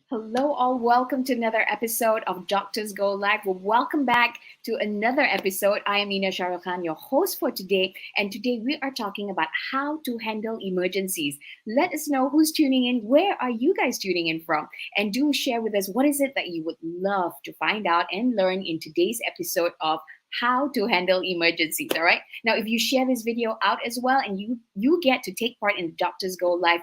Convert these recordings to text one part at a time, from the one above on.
Hello, all. Welcome to another episode of Doctors Go Live. Well, welcome back to another episode. I am 𝘋𝘰𝘤𝘵 𝘓𝘪𝘓, your host for today. And today we are talking about how to handle emergencies. Let us know who's tuning in. Where are you guys tuning in from? And do share with us what is it that you would love to find out and learn in today's episode of how to handle emergencies. All right. Now, if you share this video out as well, and you get to take part in the Doctors Go Live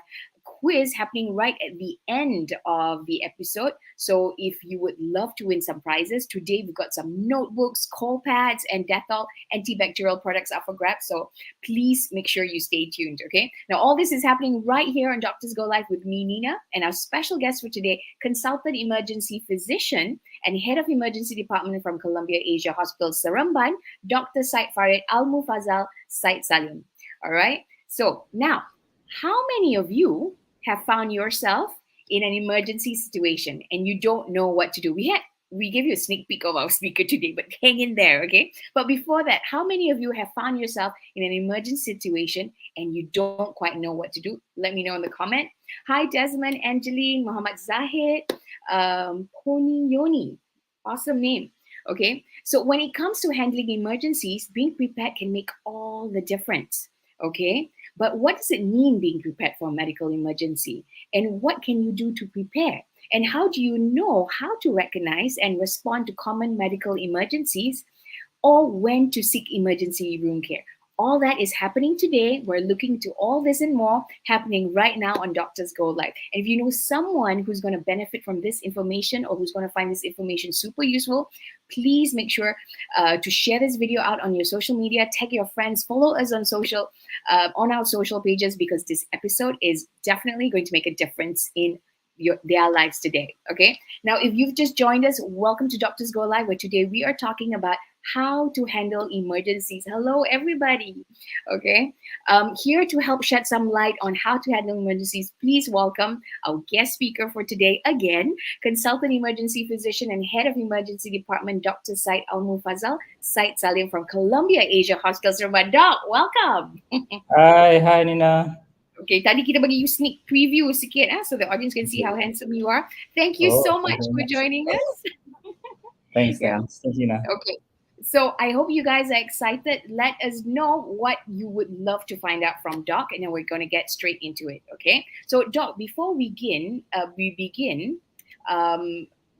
quiz happening right at the end of the episode. So if you would love to win some prizes, today we've got some notebooks, cold pads, and Dettol antibacterial products up for grabs. So please make sure you stay tuned, okay? Now, all this is happening right here on Doctors Go Live with me, Nina, and our special guest for today, consultant emergency physician and head of emergency department from Columbia Asia Hospital, Seremban, Dr. Syed Farid Almufazal Syed Salim. All right? So now, how many of you have found yourself in an emergency situation and you don't know what to do? We gave you a sneak peek of our speaker today, but hang in there, okay? But before that, how many of you have found yourself in an emergency situation and you don't quite know what to do? Let me know in the comment. Hi, Desmond, Angeline, Muhammad Zahid, 𝘋𝘰𝘤𝘵𝘬𝘵. Awesome name. Okay, so when it comes to handling emergencies, being prepared can make all the difference. Okay, but what does it mean being prepared for a medical emergency? And what can you do to prepare? And how do you know how to recognize and respond to common medical emergencies or when to seek emergency room care? All that is happening today. We're looking to all this and more happening right now on Doctors Go Live. And if you know someone who's going to benefit from this information or who's going to find this information super useful, please make sure to share this video out on your social media, tag your friends, follow us on our social pages, because this episode is definitely going to make a difference in their lives today. Okay. Now, if you've just joined us, welcome to Doctors Go Live, where today we are talking about how to handle emergencies. Hello, everybody. Okay. Here to help shed some light on how to handle emergencies, please welcome our guest speaker for today again, consultant emergency physician and head of emergency department, Dr. Syed Almufazal Syed Salim from Columbia Asia Hospital, Seremban. Doc, welcome. Hi Nina. Okay, tadi kita bagi you sneak preview sikit so the audience can see how handsome you are. Thank you Oh, so thank much you very for much. joining us. Yeah. Thanks, Nina. Okay. So I hope you guys are excited. Let us know what you would love to find out from Doc, and then we're going to get straight into it. Okay. So Doc, before we begin.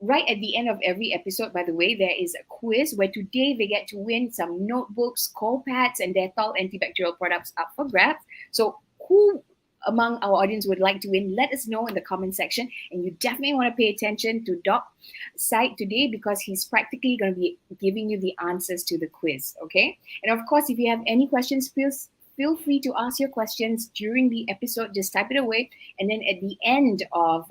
Right at the end of every episode, by the way, there is a quiz where today they get to win some notebooks, cold pads, and Dettol antibacterial products up for grabs. So who among our audience would like to win? Let us know in the comment section. And you definitely want to pay attention to Doc Syed today, because he's practically going to be giving you the answers to the quiz. Okay. And of course, if you have any questions, feel free to ask your questions during the episode. Just type it away. And then at the end of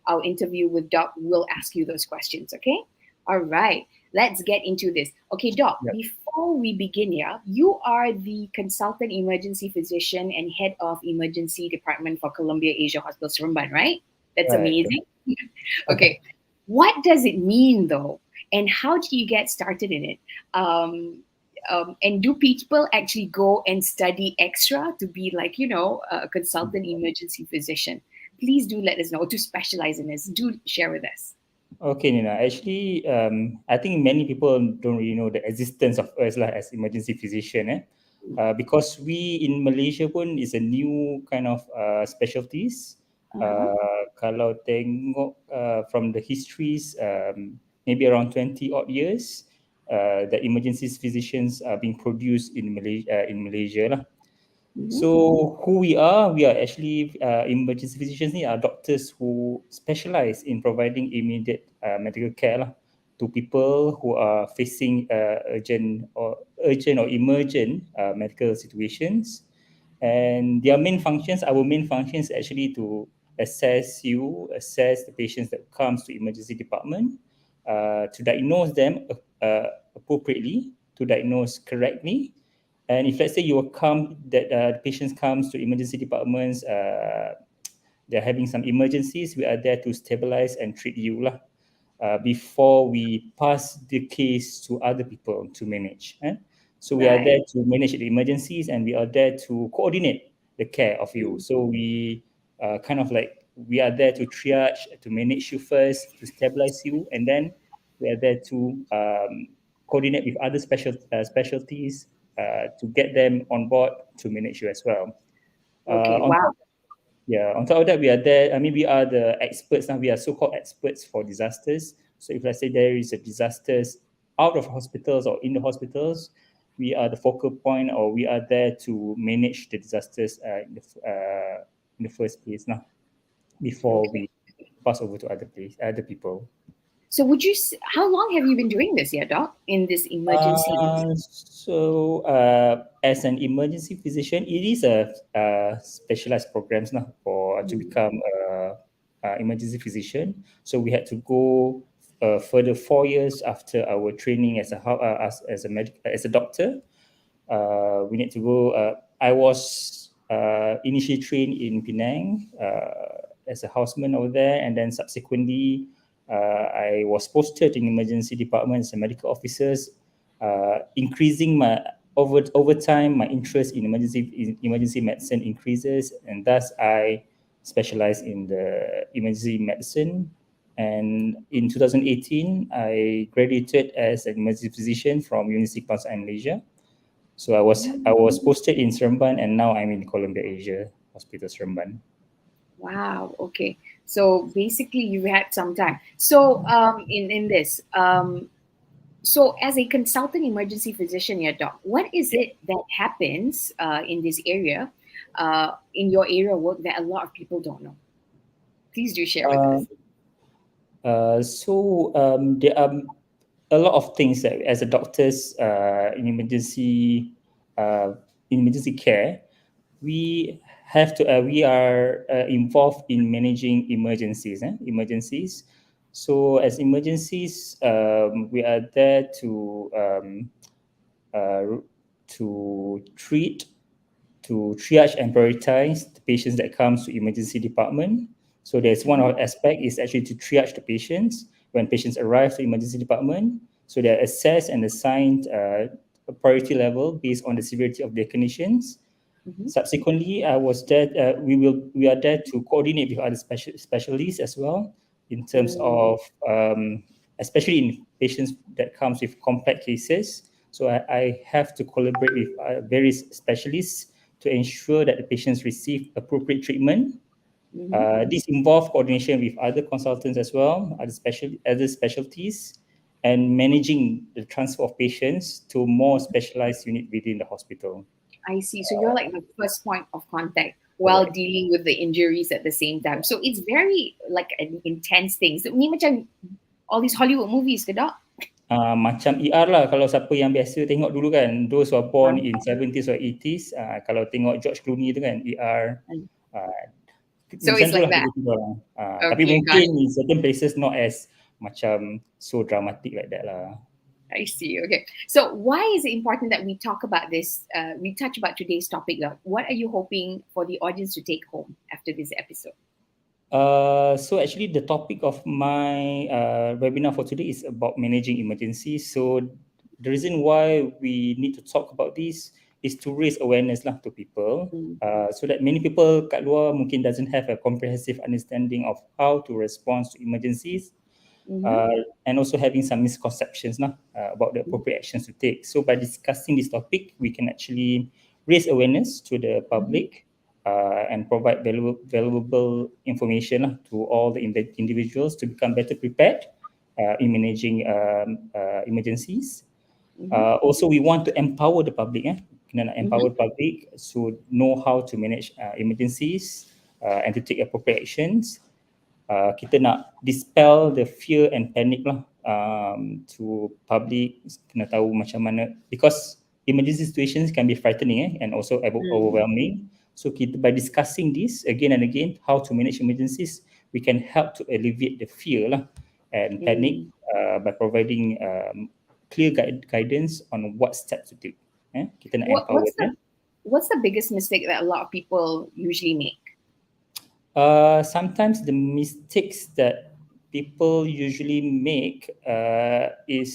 our interview with Doc, we'll ask you those questions. Okay. All right. Let's get into this. Okay, Doc, Yep. before we begin here, you are the consultant emergency physician and head of emergency department for Columbia Asia Hospital, Seremban, right? That's Right. amazing. Okay. What does it mean, though? And how do you get started in it? And do people actually go and study extra to be like, a consultant emergency physician? Please do let us know, to specialize in this. Do share with us. Okay, Nina. Actually, I think many people don't really know the existence of us lah as emergency physician. Because we in Malaysia pun is a new kind of specialties. Uh-huh. Kalau tengok from the histories, maybe around 20 odd years, the emergency physicians are being produced in Malaysia lah. Mhm. So who we are actually emergency physicians ni are doctors who specialize in providing immediate medical care lah to people who are facing urgent or emergent medical situations. And our main functions actually to assess the patients that comes to emergency department, to diagnose them appropriately, to diagnose correctly. And if let's say the patients comes to emergency departments, they're having some emergencies, we are there to stabilize and treat you lah, before we pass the case to other people to manage. So we are Right. there to manage the emergencies, and we are there to coordinate the care of you. So we kind of like we are there to triage, to manage you first, to stabilize you, and then we are there to coordinate with other specialties to get them on board to manage you as well. Okay, On wow. top, yeah, on top of that, we are there. I mean, we are the experts now. We are so-called experts for disasters. So if let's say there is a disasters out of hospitals or in the hospitals, we are the focal point, or we are there to manage the disasters in the first place now, before Okay. we pass over to other people. So how long have you been doing this, yeah, doc, in this emergency? As an emergency physician, it is a specialized programs now for to Mm, become a emergency physician. So we had to go further 4 years after our training as a doctor. We need to go. I was initially trained in Penang as a houseman over there, and then subsequently I was posted in emergency department as a medical officers, increasing my over time. My interest in emergency medicine increases, and thus I specialize in the emergency medicine. And in 2018, I graduated as an emergency physician from University of Malaysia. So I was posted in Seremban, and now I'm in Columbia Asia Hospital Seremban. wow. Okay. So basically, you had some time. So in this, so as a consultant emergency physician, yeah, doc, what is it that happens in this area, in your area of work, that a lot of people don't know? Please do share with Uh, us. there are a lot of things that as a doctors uh, in emergency care, we are involved in managing emergencies. So as emergencies, we are there uh, to treat, to triage and prioritize the patients that comes to emergency department. So there's one Mhm, of aspect is actually to triage the patients when patients arrive to emergency department. So they're assessed and assigned a priority level based on the severity of their conditions. mhm, Subsequently, I was there. We are there to coordinate with other specialists as well, in terms mm, of especially in patients that comes with complex cases. So I have to collaborate with various specialists to ensure that the patients receive appropriate treatment. mhm. This involves coordination with other consultants as well, other specialties, and managing the transfer of patients to more specialized unit within the hospital. I see. So you're like the first point of contact while Correct. dealing with the injuries at the same time. So it's very like an intense thing. So ni macam all these Hollywood movies ke dok? Macam ER lah, kalau siapa yang biasa tengok dulu kan, those who are born Ah, in 70s or 80s, kalau tengok George Clooney tu kan, ER, uh, so macam it's tu like lah that. tiba-tiba lah. Tapi Okay, got mungkin it. in certain places not as macam so dramatic like that lah. I see. Okay. So why is it important that we talk about this? We touch about today's topic. What are you hoping for the audience to take home after this episode? So actually the topic of my webinar for today is about managing emergencies. So the reason why we need to talk about this is to raise awareness lah to people, Mm, so that many people kat luar mungkin doesn't have a comprehensive understanding of how to respond to emergencies, mhm, and also having some misconceptions about the mhm, appropriate actions to take. So by discussing this topic, we can actually raise awareness to the mhm, public, and provide valuable information to all the individuals to become better prepared in managing emergencies. mhm, Also, we want to empower the public. Kena nak mhm, empower the public to know how to manage emergencies, and to take appropriate actions. Kita nak dispel the fear and panic lah, to public, kena tahu macam mana, because emergency situations can be frightening and also mm, overwhelming. So kita, by discussing this again and again, how to manage emergencies, we can help to alleviate the fear lah and panic, mm. by providing clear guidance on what steps to take. Kita nak What, empower what's the them. what's the biggest mistake that a lot of people usually make? Sometimes the mistakes that people usually make is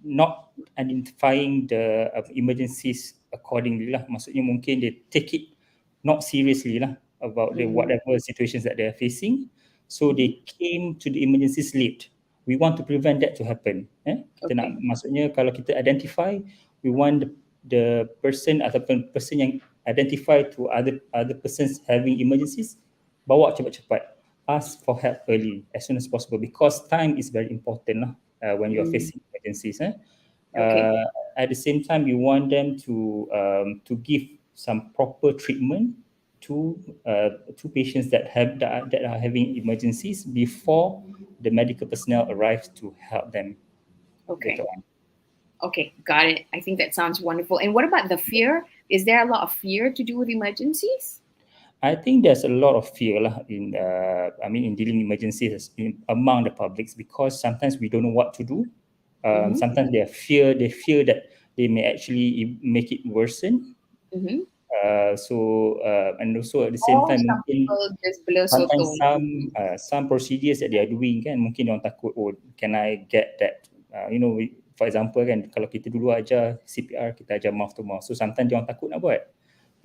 not identifying the emergencies accordingly lah. Maksudnya mungkin they take it not seriously lah. about the Mm-hmm. whatever situations that they're facing. So Mm-hmm. they came to the emergencies late. We want to prevent that to happen. Kita nak, Okay. maksudnya kalau kita identify, we want the person ataupun person yang identify to other persons having emergencies, bawa cepat-cepat, ask for help early as soon as possible, because time is very important lah, when you are Mm. facing emergencies. Okay. At the same time, we want them to give some proper treatment to patients that are having emergencies before the medical personnel arrives to help them later Okay. on. Okay. Got it. I think that sounds wonderful. And what about the fear? Is there a lot of fear to do with emergencies? I think there's a lot of fear lah in dealing emergencies among the publics, because sometimes we don't know what to do. Mm-hmm. Sometimes they fear that they may actually make it worsen. Mm-hmm. And also at the same Or time, some mungkin people just blur sometimes sotong. some procedures that they are doing kan, mungkin orang takut, oh, can I get that, for example kan, kalau kita dulu ajar CPR, kita ajar mouth to mouth, so sometimes dia orang takut nak buat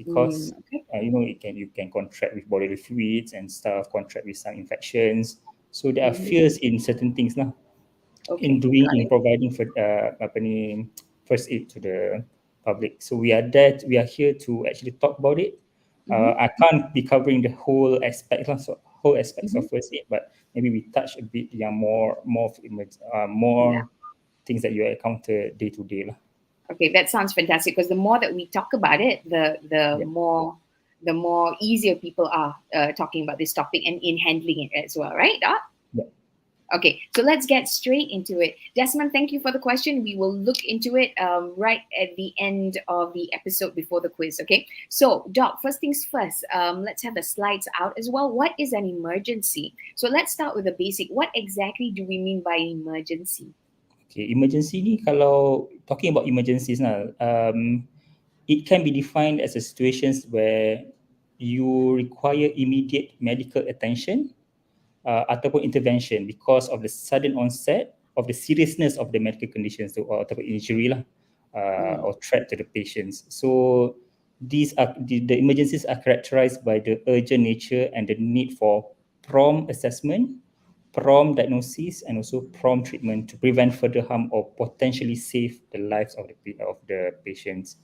because Okay. you can contract with bodily fluids and stuff, contract with some infections, so there are Mm-hmm. fears in certain things lah, Okay. Got in it. providing for first aid to the public. So we are here to actually talk about it. Mm-hmm. I can't be covering the whole aspect lah, so whole aspects Mm-hmm. of first aid, but maybe we touch a bit yang Yeah. more things that you encounter day to day lah. Okay, that sounds fantastic because the more that we talk about it, Yeah. the more easier people are talking about this topic and in handling it as well, right, Doc? Yeah. Okay, so let's get straight into it. Desmond, thank you for the question. We will look into it right at the end of the episode before the quiz, okay? So, Doc, first things first, let's have the slides out as well. What is an emergency? So let's start with the basic. What exactly do we mean by emergency? Okay, emergency ni, kalau talking about emergencies now, it can be defined as a situations where you require immediate medical attention ataupun intervention because of the sudden onset of the seriousness of the medical conditions or ataupun injury lah, or threat to the patients. So these are the emergencies are characterized by the urgent nature and the need for prompt assessment, prompt diagnosis, and also prompt treatment to prevent further harm or potentially save the lives of the patients.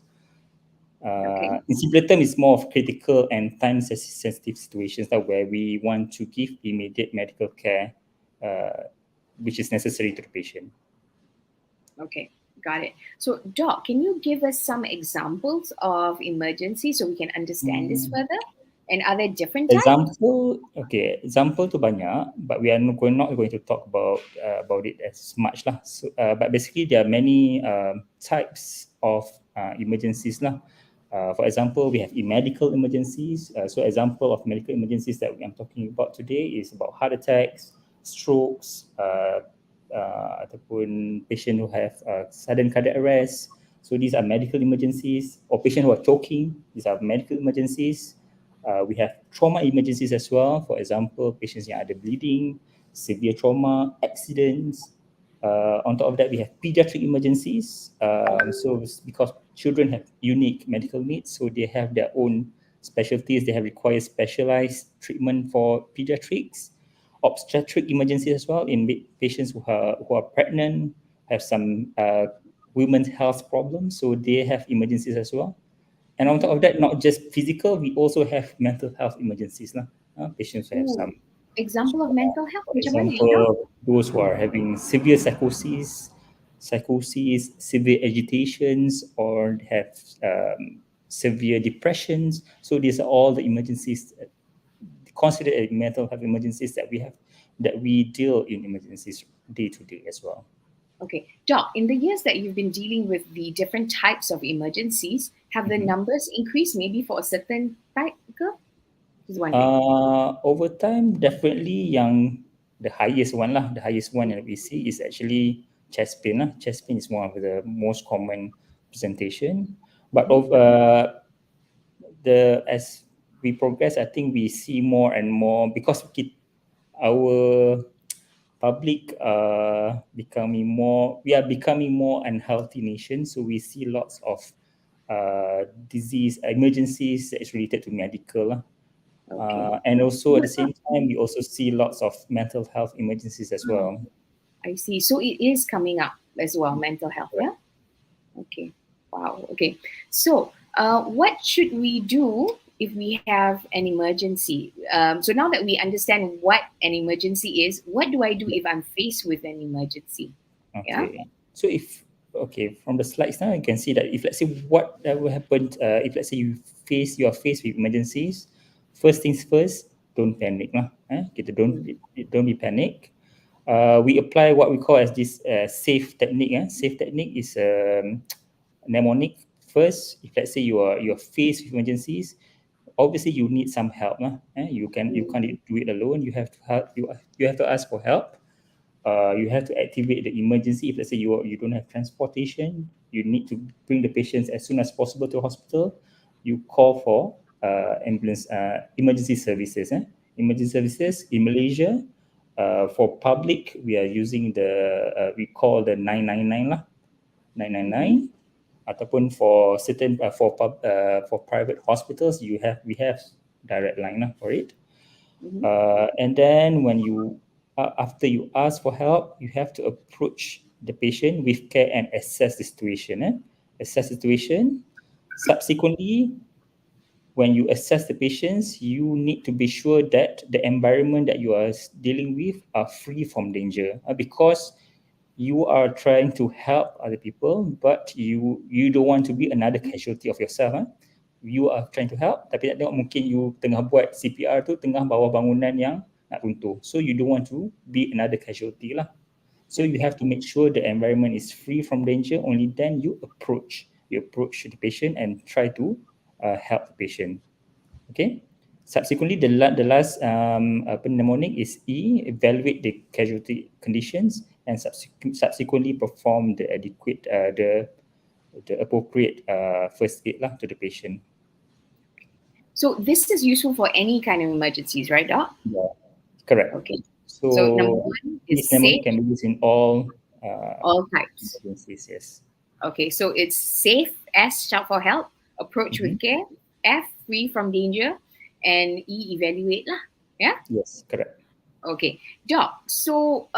Okay. In simpler terms, it's more of critical and time-sensitive situations that where we want to give immediate medical care, which is necessary to the patient. Okay, got it. So, Doc, can you give us some examples of emergencies so we can understand this further? And are there different types? Example tu banyak, but we are not going to talk about it as much lah. So, but basically there are many types of emergencies lah. For example, we have medical emergencies. So example of medical emergencies that I'm talking about today is about heart attacks, strokes, ataupun patient who have sudden cardiac arrest. So these are medical emergencies, or patient who are choking. These are medical emergencies. We have trauma emergencies as well. For example, patients yang ada bleeding, severe trauma, accidents. On top of that, we have pediatric emergencies. So because children have unique medical needs, so they have their own specialties. They have required specialized treatment for pediatrics. Obstetric emergencies as well in patients who are pregnant, have some women's health problems, so they have emergencies as well. And on top of that, not just physical, we also have mental health emergencies lah. Patients who have some. Example of mental health, For macam mana, you know? example, those who are having severe psychosis, severe agitations, or have severe depressions. So these are all the emergencies considered as mental health emergencies that we deal in emergencies day to day as well. Okay, Doc, in the years that you've been dealing with the different types of emergencies, have the numbers increased maybe for a certain type? Just wondering. Over time, definitely the highest one that we see is actually chest pain lah. Chest pain is one of the most common presentation, but as we progress, I think we see more and more because our public we are becoming more unhealthy nation, so we see lots of disease emergencies that is related to medical lah. Okay. And also at What the same time, we also see lots of mental health emergencies as about, well. I see. So it is coming up as well, mental health, Correct. yeah? Okay. Wow. Okay. So, what should we do if we have an emergency? So now that we understand what an emergency is, what do I do Yeah. if I'm faced with an emergency? Yeah. Okay. So if okay, from the slides now you can see that if let's say what will happen if let's say you are faced with emergencies, first things first, don't panic lah. Kita Mm. don't be panic. We apply what we call as this safe technique. Safe technique is mnemonic. First, if let's say you are faced with emergencies, obviously you need some help lah. You Mm. can't do it alone. You have to help. You have to ask for help. You have to activate the emergency. If let's say you don't have transportation, you need to bring the patients as soon as possible to hospital. You call for ambulance emergency services. Emergency services in Malaysia, for public we are using we call the 999 lah, Mm-hmm. 999. Ataupun for certain for private hospitals we have direct line lah for it. Mm-hmm. And then after you ask for help, you have to approach the patient with care and assess the situation. Assess the situation. Subsequently, when you assess the patients, you need to be sure that the environment that you are dealing with are free from danger, because you are trying to help other people, but you don't want to be another casualty of yourself. You are trying to help, tapi tak tengok mungkin you tengah buat CPR tu tengah bawah bangunan yang nak runtuh. So you don't want to be another casualty lah. So you Okay. have to make sure the environment is free from danger. Only then you approach the patient and try to help the patient. Okay. Subsequently, the last mnemonic is E, evaluate the casualty conditions and subsequently perform the appropriate first aid lah to the patient. So this is useful for any kind of emergencies, right, Doc? Yeah, correct. Okay. So number So one is this mnemonic safe, can be used in uh, all types. emergencies. Yes. Okay, so it's safe, S, shout for help, approach Mm-hmm. with care, F, free from danger, and E, evaluate lah. Yeah? Yes, correct. Okay. Doc, so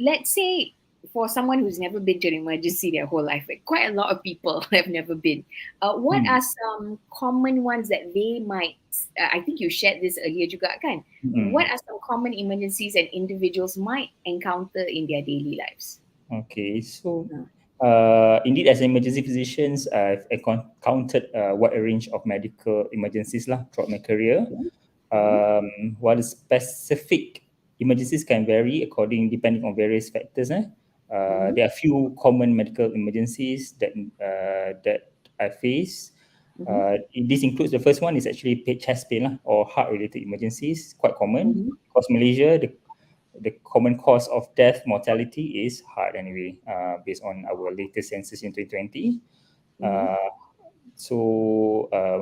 let's say for someone who's never been to an emergency their whole life, like quite a lot of people have never been. What are some common ones that they might, I think you shared this earlier juga kan? What are some common emergencies that individuals might encounter in their daily lives? Okay, so Uh, indeed, as emergency physicians, I've encountered a wide range of medical emergencies lah throughout my career. While the specific emergencies can vary depending on various factors. There are few common medical emergencies that I face. This includes, the first one is actually chest pain lah, or heart-related emergencies, quite common because Malaysia the common cause of death mortality is heart anyway, based on our latest census in 2020.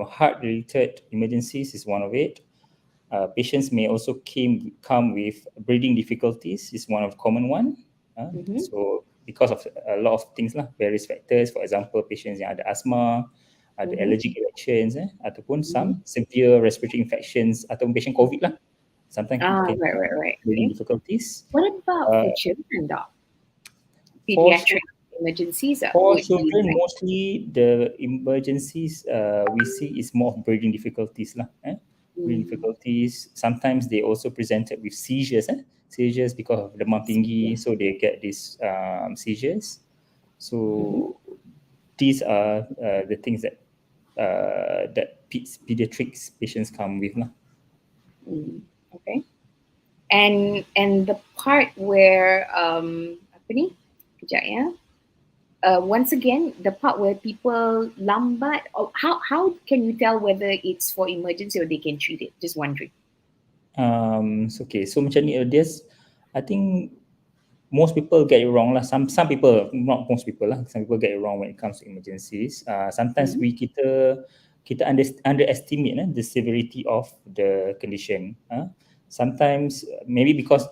Heart-related emergencies is one of it. Patients may also come with breathing difficulties is one of common one. So because of a lot of things lah, various factors. For example, patients yang ada asthma, ada allergic reactions, ataupun some severe respiratory infections, ataupun patient COVID lah. Sometimes can right. breathing Okay. difficulties. What about for children, Doc? For Pediatric emergencies For would be children, like, mostly the emergencies we see is more of breathing difficulties lah. Breathing difficulties. Sometimes they also presented with seizures. Seizures because of demam tinggi, so they get these seizures. So these are the things that pediatrics patients come with lah. okay. And the part where apa ni? Kejap ya. Once again, the part where people lambat, how can you tell whether it's for emergency or they can treat it? Just wondering. Okay, so macam ni, I think most people get it wrong lah. Some people, not most people lah. Some people get it wrong when it comes to emergencies. Sometimes kita underestimate the severity of the condition. Sometimes maybe because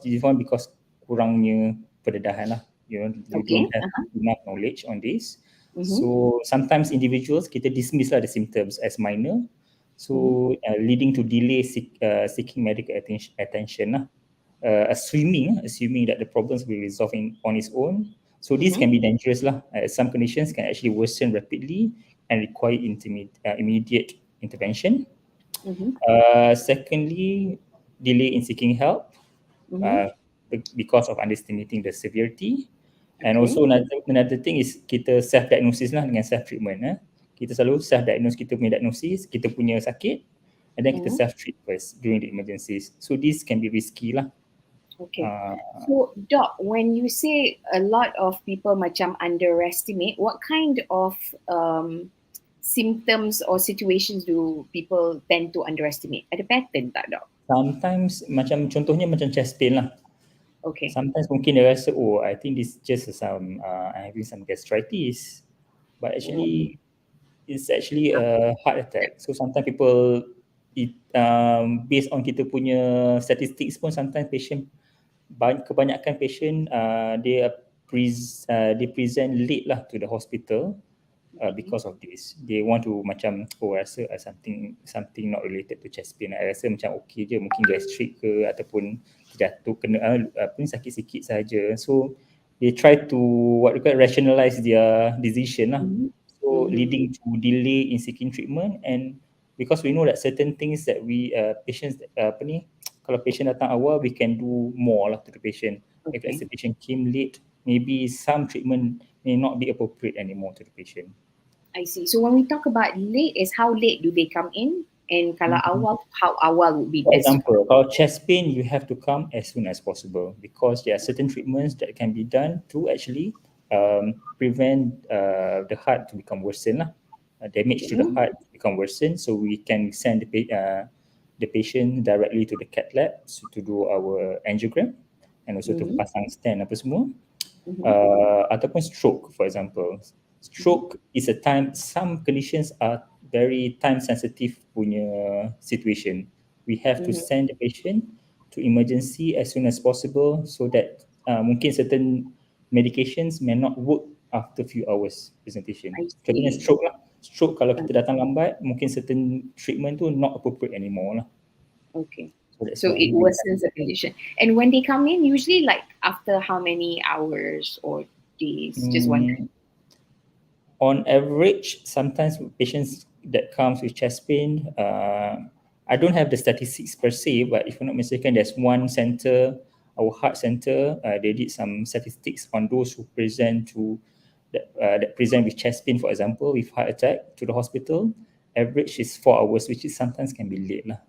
kurangnya pendedahan lah. You don't have enough knowledge on this. So sometimes individuals kita dismiss lah the symptoms as minor. So leading to delay seeking medical attention lah. Assuming that the problems will resolve on its own. So this can be dangerous lah. Some conditions can actually worsen rapidly and require immediate intervention. Secondly, delay in seeking help because of underestimating the severity. And also another thing is kita self-diagnosis lah dengan self-treatment. Kita selalu self-diagnose kita punya diagnosis, kita punya sakit, and then kita self-treat first during the emergencies. So this can be risky lah. Okay. So, Doc, when you say a lot of people macam underestimate, what kind of symptoms or situations do people tend to underestimate? Ada pattern tak, Doc? Sometimes contohnya macam chest pain lah. Okay. Sometimes mungkin dia rasa, I think this just I'm having some gastritis, but actually it's actually a heart attack. So sometimes people, based on kita punya statistics pun, sometimes kebanyakan patient they present late lah to the hospital because of this. They want to macam rasa something not related to chest pain. I rasa macam okay je, mungkin gastric ke ataupun jatuh kena sakit sikit saja. So they try to rationalize their decision lah. So leading to delay in seeking treatment. And because we know that certain things that we patients kalau patient datang awal, we can do more lah to the patient. If the patient came late, maybe some treatment may not be appropriate anymore to the patient. I see. So when we talk about late, is how late do they come in? And kalau awal, how awal would be For best? example, kalau chest pain, you have to come as soon as possible because there are certain treatments that can be done to actually prevent the heart to become worsen lah. Damage to the heart become worsen, so we can send the patient directly to the cath lab to do our angiogram and also to pasang stent apa semua. Ataupun stroke, for example. Stroke is some conditions are very time sensitive punya situation. We have to send the patient to emergency as soon as possible so that mungkin certain medications may not work after few hours presentation. Contohnya stroke lah. Stroke kalau kita datang lambat, mungkin certain treatment tu not appropriate anymore lah. Okay. So it worsens the condition. And when they come in, usually like after how many hours or days? Just wondering. On average, sometimes patients that comes with chest pain, I don't have the statistics per se, but if I'm not mistaken, there's one center, our heart center, they did some statistics on those who present that present with chest pain, for example, with heart attack to the hospital. Average is 4 hours, which is sometimes can be late lah.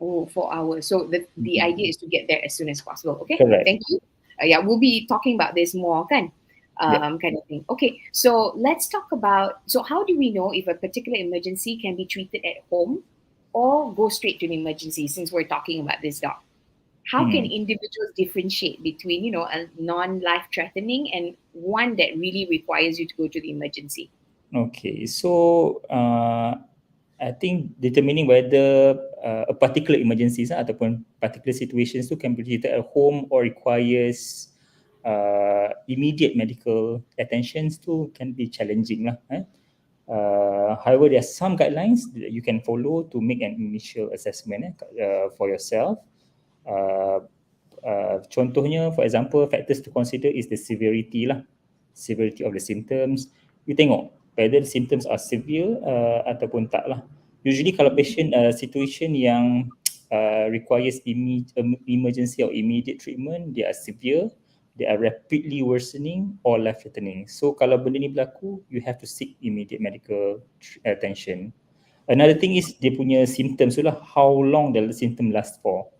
4 hours. So the idea is to get there as soon as possible. Okay, correct. Thank you. Yeah, we'll be talking about this more, kan? Kind of thing. Okay, so let's talk about, so how do we know if a particular emergency can be treated at home or go straight to an emergency, since we're talking about this, Doc? How can individuals differentiate between, a non-life threatening and one that really requires you to go to the emergency? Okay, so I think determining whether a particular emergencies ataupun particular situations tu can be treated at home or requires immediate medical attentions tu can be challenging lah. However, there are some guidelines that you can follow to make an initial assessment for yourself. Contohnya, for example, factors to consider is the severity lah, severity of the symptoms. You tengok whether the symptoms are severe ataupun tak lah. Usually kalau patient situation yang requires emergency or immediate treatment, they are severe, they are rapidly worsening or life-threatening. So kalau benda ni berlaku, you have to seek immediate medical attention. Another thing is dia punya symptoms tu lah, how long the symptom last for.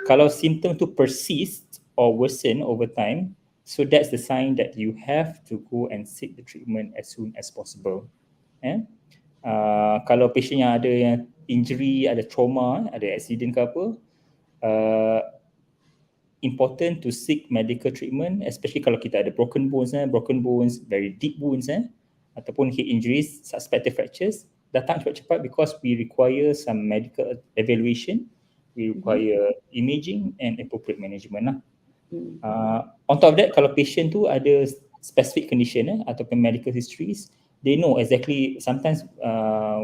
Kalau symptom tu persist or worsen over time, so that's the sign that you have to go and seek the treatment as soon as possible. Kalau patient yang ada injury, ada trauma, ada accident ke apa, important to seek medical treatment, especially kalau kita ada broken bones, very deep wounds, ataupun head injuries, suspected fractures. Datang cepat-cepat because we require some medical evaluation, we require imaging and appropriate management lah. On top of that, kalau patient tu ada specific condition ataupun medical histories, they know exactly. Sometimes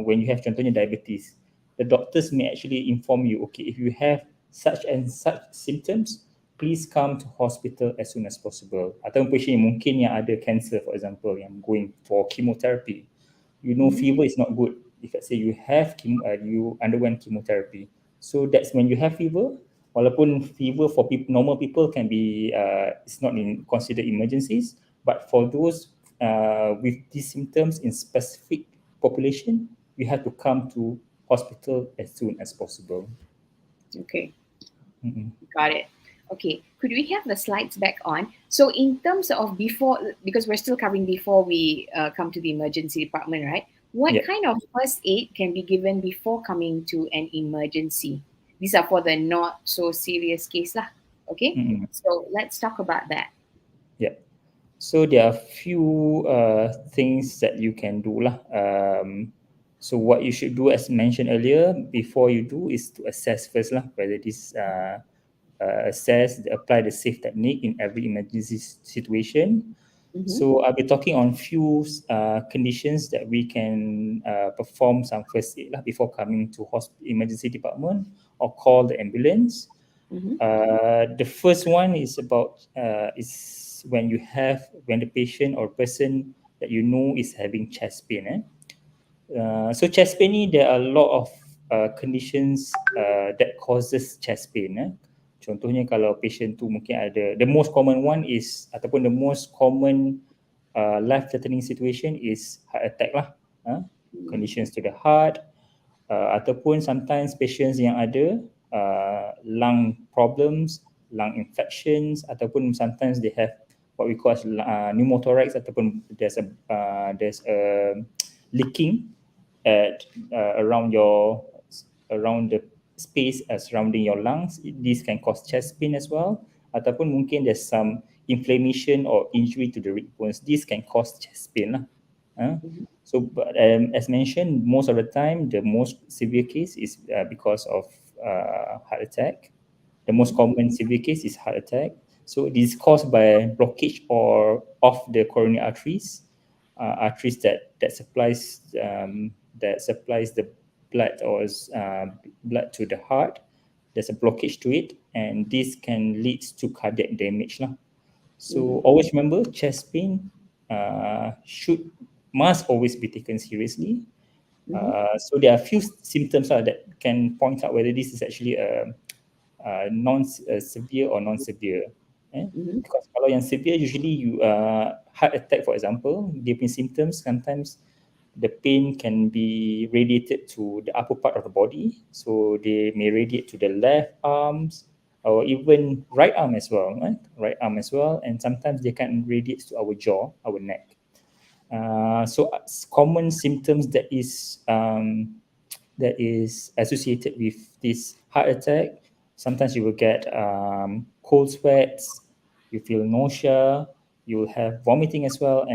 when you have contohnya diabetes, the doctors may actually inform you, okay, if you have such and such symptoms, please come to hospital as soon as possible. Atau patient yang mungkin yang ada cancer, for example, yang going for chemotherapy, you know, Mhm. fever is not good. If let's say you have you underwent chemotherapy, so that's when you have fever. Walaupun fever for people, normal people can be it's not in considered emergencies, but for those with these symptoms in specific population, you have to come to hospital as soon as possible. Okay. Mm-mm. Got it. Okay, could we have the slides back on? So in terms of before, because we're still covering before we come to the emergency department, right? What Yeah. kind of first aid can be given before coming to an emergency? These are for the not so serious case lah. Okay, Mm-mm. so let's talk about that. Yeah. So there are few things that you can do lah. So what you should do, as mentioned earlier, before you do is to assess first lah whether this apply the safe technique in every emergency situation. Mm-hmm. So I'll be talking on few conditions that we can perform some first aid lah before coming to emergency department or call the ambulance. Mm-hmm. The first one is about is when the patient or person that you know is having chest pain. So chest pain ni there are a lot of conditions that causes chest pain. Contohnya kalau patient tu mungkin ada, the most common one is ataupun the most common life threatening situation is heart attack lah. Conditions to the heart, ataupun sometimes patients yang ada lung problems, lung infections, ataupun sometimes they have what we call as pneumothorax, ataupun there's a leaking at around the space surrounding your lungs. This can cause chest pain as well, ataupun mungkin there's some inflammation or injury to the rib bones. This can cause chest pain lah. Mm-hmm. So, but as mentioned, most of the time, the most severe case is because of heart attack. The most common severe case is heart attack. So it is caused by blockage or of the coronary arteries, arteries that supplies the blood or blood to the heart. There's a blockage to it, and this can lead to cardiac damage lah. So always remember, chest pain must always be taken seriously. So there are a few symptoms that can point out whether this is actually a severe or non-severe. Mm-hmm. Because kalau yang severe, usually you heart attack, for example, dia punya symptoms sometimes the pain can be radiated to the upper part of the body. So they may radiate to the left arms or even right arm as well, right? Right arm as well. And sometimes they can radiate to our jaw, our neck. So common symptoms that is associated with this heart attack. Sometimes you will get cold sweats, you feel nausea, you will have vomiting as well,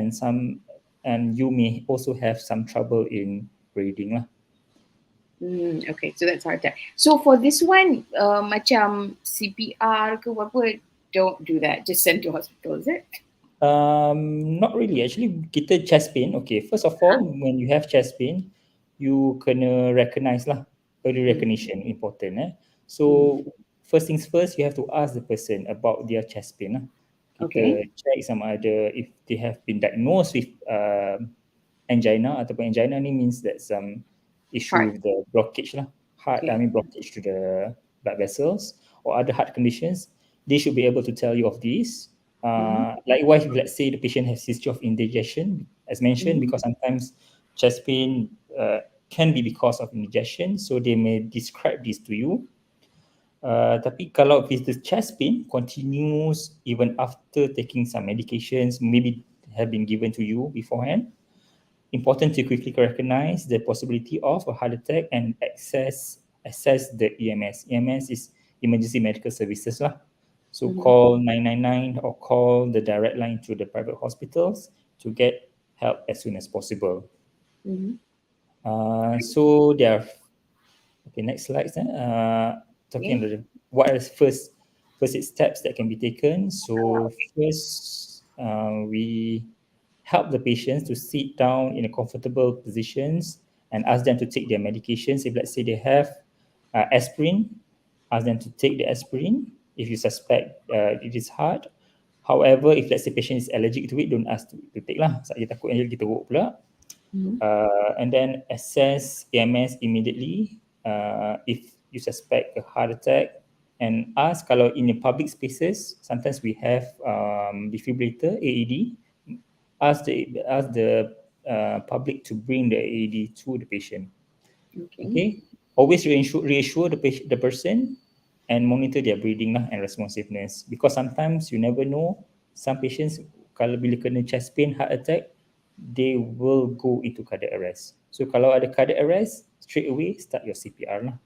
and you may also have some trouble in breathing lah. Okay, so that's heart attack. So for this one, macam CPR ke apa, don't do that. Just send to hospital, is it? Not really. Actually, kita chest pain. Okay, first of all, when you have chest pain, you kena recognize lah. Early recognition important. So first things first, you have to ask the person about their chest pain lah. Kita check sama ada if they have been diagnosed with angina, ataupun angina ni means that some issue Heart. with the blockage lah. Heart, Okay. I mean blockage to the blood vessels or other heart conditions. They should be able to tell you of this. Likewise, if let's say the patient has history of indigestion, as mentioned, because sometimes chest pain can be because of indigestion, so they may describe this to you. Tapi kalau if the chest pain continues even after taking some medications, maybe have been given to you beforehand, important to quickly recognize the possibility of a heart attack and assess the EMS. EMS is emergency medical services lah. So call 999 or call the direct line to the private hospitals to get help as soon as possible. So there are, okay, next slide. Talking about what are the first aid steps that can be taken. So first, we help the patients to sit down in a comfortable positions and ask them to take their medications. If let's say they have aspirin, ask them to take the aspirin. If you suspect it is hard, however, if let's say patient is allergic to it, don't ask to take lah. Saya takut yang kita teruk pula. And then assess AMS immediately if you suspect a heart attack, and ask kalau in the public spaces, sometimes we have defibrillator, AED, ask the public to bring the AED to the patient. Okay. Always reassure the person and monitor their breathing lah and responsiveness, because sometimes you never know, some patients kalau bila kena chest pain, heart attack, they will go into cardiac arrest. So kalau ada cardiac arrest, straight away start your CPR lah.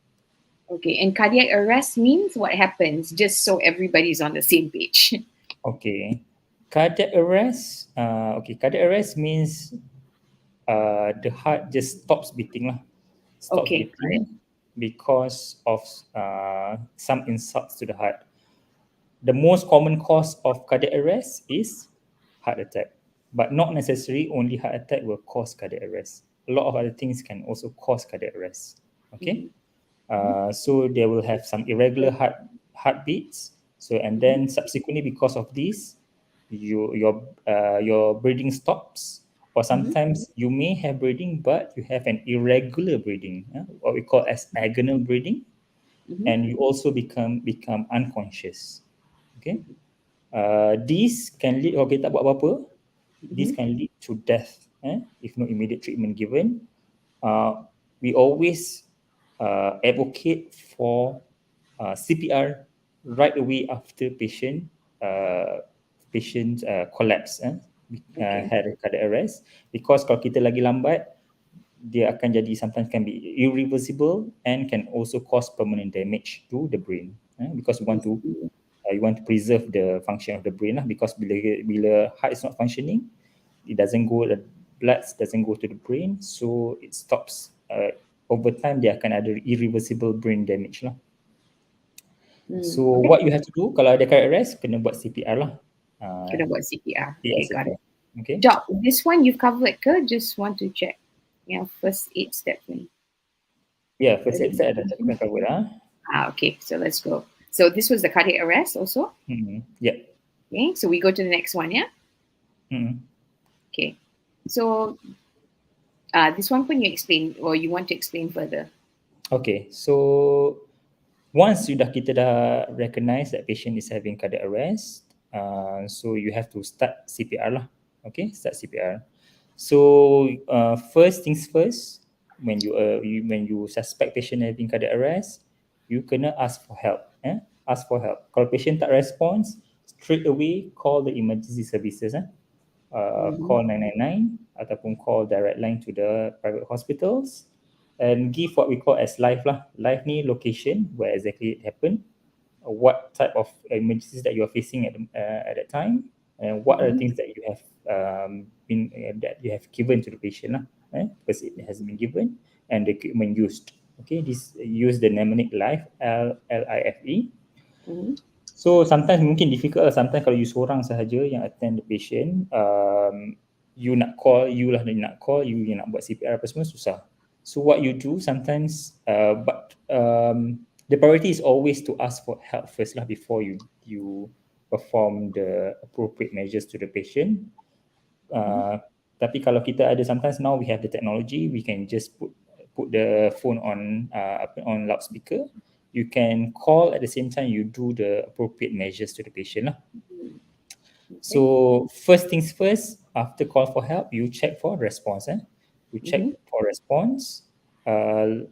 Okay, and cardiac arrest means what happens, just so everybody's on the same page. Okay, cardiac arrest. Cardiac arrest means the heart just stops beating lah. Stops beating because of some insults to the heart. The most common cause of cardiac arrest is heart attack, but not necessarily only heart attack will cause cardiac arrest. A lot of other things can also cause cardiac arrest. Okay, so they will have some irregular heartbeats. So and then subsequently, because of this, your breathing stops, or sometimes you may have breathing, but you have an irregular breathing, what we call as agonal breathing, and you also become unconscious. Okay, this can lead, okay, tak buat apa-apa, this can lead to death if no immediate treatment given. We always advocate for CPR right away after patient collapse, had a cardiac arrest, because kalau kita lagi lambat, dia akan jadi, sometimes can be irreversible and can also cause permanent damage to the brain, because you want to preserve the function of the brain lah, because bila heart is not functioning, it doesn't go, the blood doesn't go to the brain, so it stops. Over time dia akan ada irreversible brain damage lah. So what you have to do kalau ada cardiac arrest, kena buat CPR lah. Kena buat CPR. Okay, got it. Okay. Doc, this one you've covered ke? Just want to check. Yeah, first aid step ni. Yeah, first aid step ada covered lah. Okay, so let's go. So this was the cardiac arrest also? Yeah. Okay, so we go to the next one, yeah? Okay, so this one pun you explain, or you want to explain further? Okay, so once kita dah recognize that patient is having cardiac arrest, so you have to start CPR lah. Okay, start CPR. So first things first, when you suspect patient having cardiac arrest, you kena ask for help. Ask for help. Kalau patient tak response, straight away call the emergency services. Call 999 ataupun call direct line to the private hospitals, and give what we call as live lah. Live ni location where exactly it happened, what type of emergencies that you are facing at that time, and what are the things that you have that you have given to the patient lah. Because it has been given, and the equipment used. Okay, this use the mnemonic live, LIFE. So sometimes mungkin difficult lah. Sometimes kalau you seorang sahaja yang attend the patient, you nak call, you nak buat CPR apa semua, susah. So what you do sometimes, but the priority is always to ask for help first lah before you perform the appropriate measures to the patient. Tapi kalau kita ada, sometimes now we have the technology, we can just put the phone on loudspeaker. You can call at the same time you do the appropriate measures to the patient lah. So first things first, after call for help, you check for response. You check for response.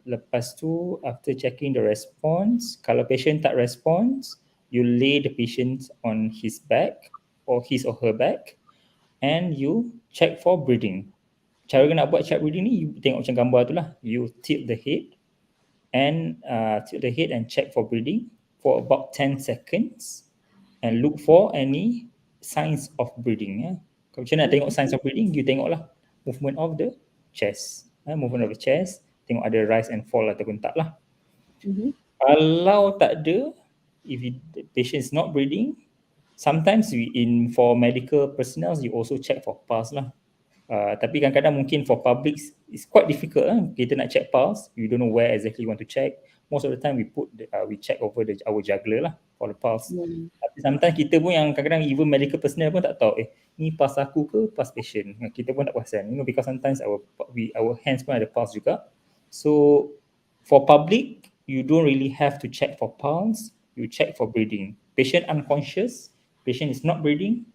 Lepas tu, after checking the response, kalau patient tak response, you lay the patient on his back or his or her back, and you check for breathing. Cara nak buat check breathing ni, you tengok macam gambar tu lah. You tilt the head and check for breathing for about 10 seconds and look for any signs of breathing. Kalau macam nak tengok signs of breathing, you tengoklah movement of the chest. Movement of the chest, tengok ada rise and fall ataupun tak lah. Kalau tak ada, if the patient is not breathing, sometimes for medical personnel, you also check for pulse lah. Tapi kadang-kadang mungkin for public it's quite difficult. Kita nak check pulse, you don't know where exactly you want to check. Most of the time we check over our juggler lah for the pulse. Tapi sometimes kita pun yang kadang-kadang even medical personnel pun tak tahu ni pulse aku ke pulse patient. Kita pun tak perasan, because sometimes our hands pun ada pulse juga. So for public, you don't really have to check for pulse, you check for breathing. Patient unconscious, patient is not breathing,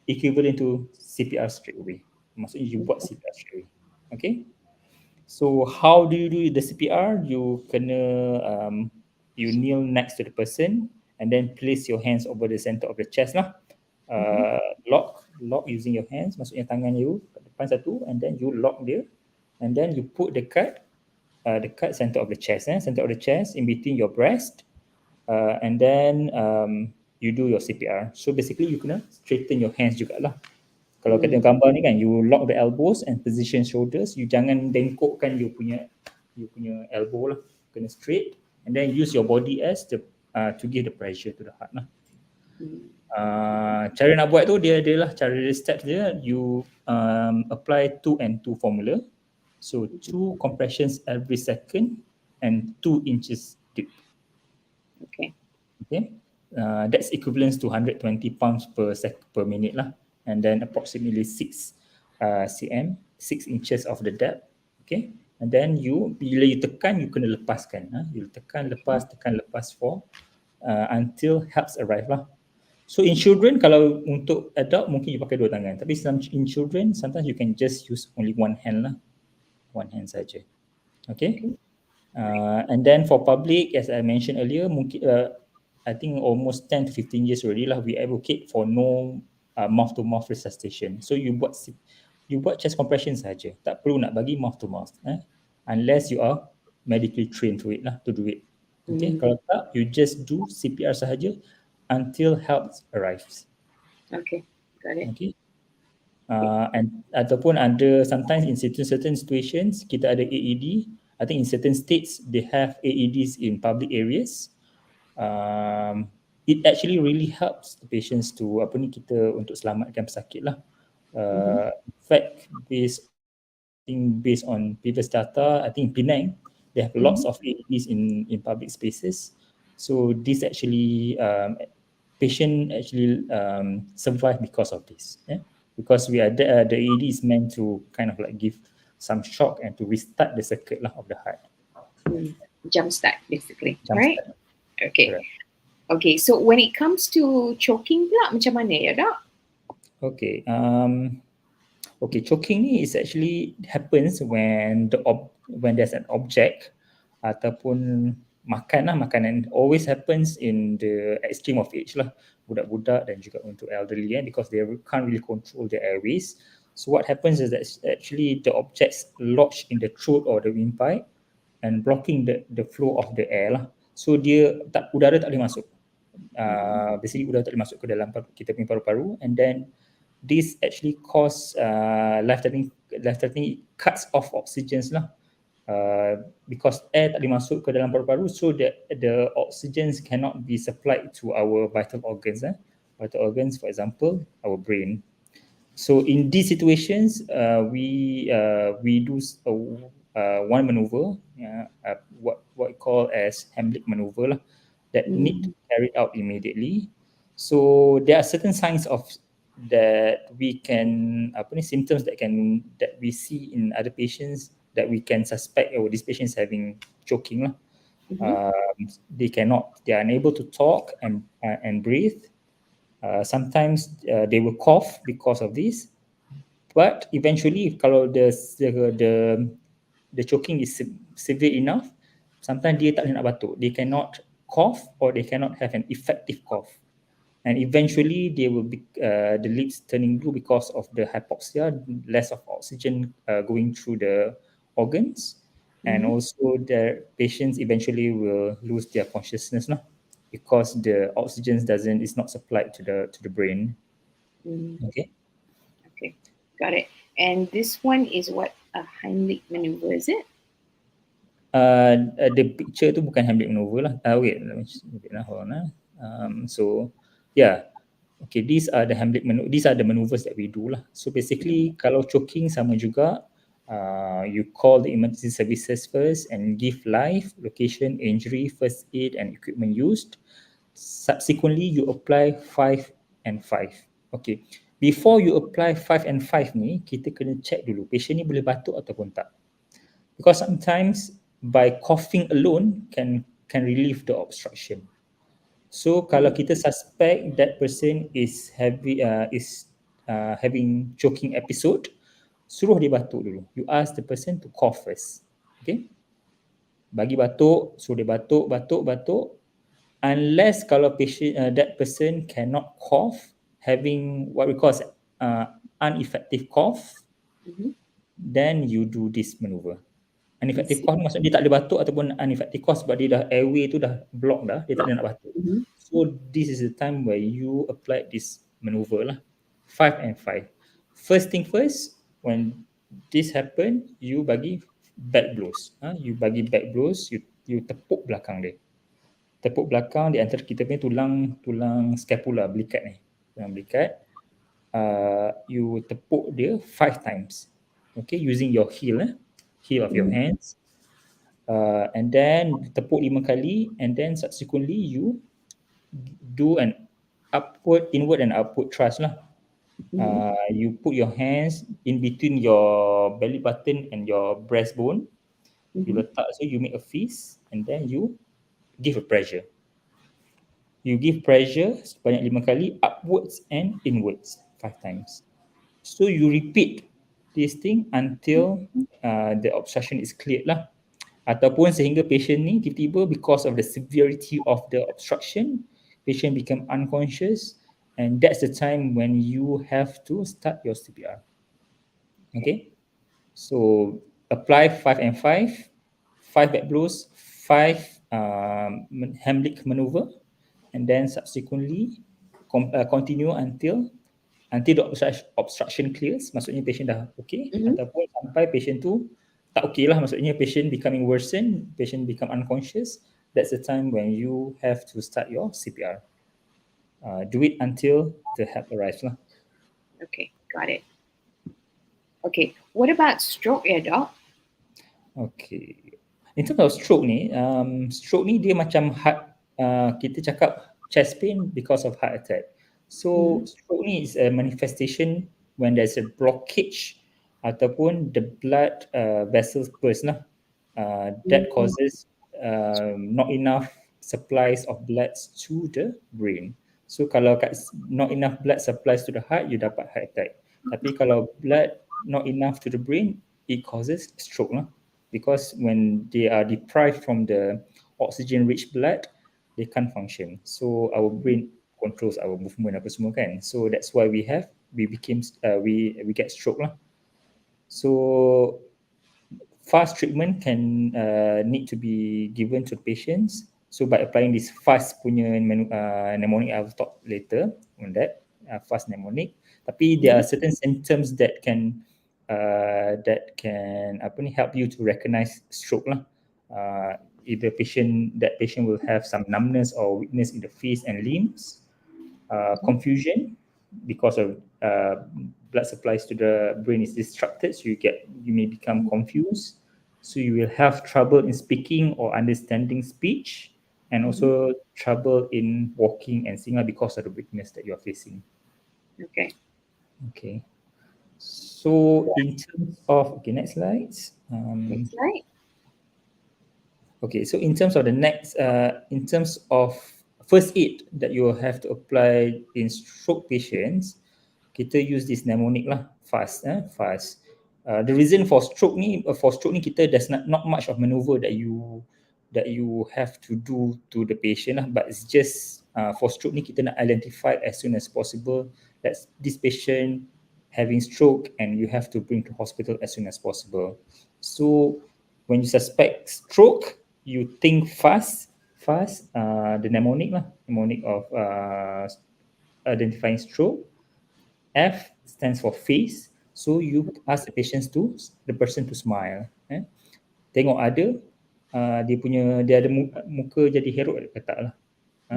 equivalent to CPR straight away. Maksudnya you buat CPR straight away. Okay. So how do you do the CPR? You kneel next to the person and then place your hands over the center of the chest lah. Lock using your hands. Maksudnya tangan you kat depan satu, and then you lock dia, and then you put the card center of the chest, center of the chest in between your breast, and then you do your CPR. So basically you kena straighten your hands jugalah. Kalau kita tengok gambar ni kan, you lock the elbows and position shoulders. You jangan bengkokkan you punya elbow lah, kena straight, and then use your body as to give the pressure to the heart lah. Cara nak buat tu dia adalah cara steps dia. You apply 2 and 2 formula. So 2 compressions every second and 2 inches deep. Okay. That's equivalent to 120 pumps per minute lah, and then approximately 6 cm, 6 inches of the depth. Okay, and then bila you tekan, you kena lepaskan. You tekan lepas for until helps arrive lah. So in children, kalau untuk adult mungkin you pakai 2 tangan, tapi in children sometimes you can just use only 1 hand lah, 1 hand saja. Okay. And then for public, as I mentioned earlier, mungkin I think almost 10 to 15 years already lah, we advocate for no mouth to mouth resuscitation. So you buat chest compression saja, tak perlu nak bagi mouth to mouth, unless you are medically trained to do it. Okay, kalau tak, you just do CPR sahaja until help arrives. Okay, got it. Okay. And ataupun ada sometimes in certain situations kita ada AED. I think in certain states they have AEDs in public areas. It actually really helps the patients to kita untuk selamatkan pesakit lah. In fact, based on previous data, I think Penang they have lots of AEDs in public spaces. So this actually patient actually survive because of this. Because the AED is meant to kind of like give some shock and to restart the circuit of the heart. Jumpstart basically, Jump right? start. Okay. Correct. Okay, so when it comes to choking pula macam mana ya, Dok? Okay. Okay, choking ni is actually happens when there's an object ataupun makanan always happens in the extreme of age lah, budak-budak dan juga untuk elderly, because they can't really control their airways. So what happens is that actually the objects lodge in the throat or the windpipe and blocking the flow of the air lah. So udara tak boleh masuk. Basically udara tak boleh masuk ke dalam kita punya paru-paru, and then this actually cause life-threatening cuts off oxygens lah. Because air tak boleh masuk ke dalam paru-paru, so the oxygens cannot be supplied to our vital organs. Vital organs, for example, our brain. So in these situations, we do one maneuver, what we call as Heimlich maneuver lah, that need to be carried out immediately. So there are certain signs of that we can symptoms that we see in other patients that we can suspect this patient is having choking lah. They are unable to talk and breathe. Sometimes they will cough because of this, but eventually kalau the choking is severe enough, sometimes dia tak boleh nak batuk, they cannot cough or they cannot have an effective cough, and eventually they will be the lips turning blue because of the hypoxia, less of oxygen going through the organs, and also the patients eventually will lose their consciousness lah, because the oxygen is not supplied to the brain. Okay, got it. And this one is what, a Heimlich maneuver, is it? The picture tu bukan Heimlich maneuver lah. Wait, hold on. So yeah, Okay, these are the maneuvers that we do lah. So basically, kalau choking sama juga, you call the emergency services first and give live, location, injury, first aid and equipment used. Subsequently, you apply 5 and 5. Okay, before you apply 5 and 5 ni, kita kena check dulu patient ni boleh batuk ataupun tak. Because sometimes by coughing alone can relieve the obstruction. So kalau kita suspect that person is having choking episode, suruh dia batuk dulu. You ask the person to cough first. Okay? Bagi batuk, suruh dia batuk. Unless kalau patient that person cannot cough, having what we call as ineffective cough, then you do this maneuver. Ineffective cough ni maksud dia tak boleh batuk ataupun ineffective cough sebab dia dah airway tu dah block dah, dia tak boleh nak batuk. So this is the time where you apply this maneuver lah. 5 and 5. First thing first, when this happen, you bagi back blows. You bagi back blows, you tepuk belakang dia. Tepuk belakang di antara kita punya tulang scapula, belikat ni. Tulang belikat. You tepuk dia 5 times. Okay, using your heel of your hands, and then tepuk 5 kali, and then subsequently you do an inward and upward thrust lah. You put your hands in between your belly button and your breastbone. You letak, so you make a fist, and then you give a pressure. You give pressure sebanyak 5 kali, upwards and inwards 5 times. So you repeat this thing until the obstruction is cleared lah. Ataupun sehingga patient ni tiba-tiba because of the severity of the obstruction, patient become unconscious, and that's the time when you have to start your CPR. Okay, so apply 5 and 5, 5 back blows, 5 Heimlich maneuver, and then subsequently continue until the obstruction clears, maksudnya patient dah okay, ataupun sampai patient tu tak okay lah, maksudnya patient becoming worsen, patient become unconscious. That's the time when you have to start your CPR. Do it until the help arrives lah. Okay, got it. Okay, what about stroke ya, Doc? Okay, in terms of stroke ni dia macam heart, kita cakap chest pain because of heart attack. So stroke ni is a manifestation when there's a blockage ataupun the blood vessels burst lah. That causes not enough supplies of blood to the brain. So kalau not enough blood supplies to the heart, you dapat heart attack. Tapi kalau blood not enough to the brain, it causes stroke lah. Because when they are deprived from the oxygen-rich blood, they can't function. So our brain controls our movement apa semua kan. So that's why we get stroke lah. So fast treatment can need to be given to patients. So by applying this fast punya mnemonic, I'll talk later on that, fast mnemonic. Tapi there are certain symptoms that can help you to recognize stroke lah. Either that patient will have some numbness or weakness in the face and limbs, confusion because of blood supplies to the brain is disrupted, so you may become confused. So you will have trouble in speaking or understanding speech, and also trouble in walking and singing because of the weakness that you are facing. Okay. So in terms of, next slides. Next slide. Okay, so in terms of in terms of first aid that you will have to apply in stroke patients, kita use this mnemonic lah, fast. The reason for stroke ni kita there's not much of maneuver that you have to do to the patient lah, but it's just for stroke ni kita nak identify as soon as possible that this patient having stroke, and you have to bring to hospital as soon as possible. So when you suspect stroke, you think fast, the mnemonic of identifying stroke. F stands for face, so you ask the person to smile. Tengok ada dia ada muka jadi herut ke tak lah.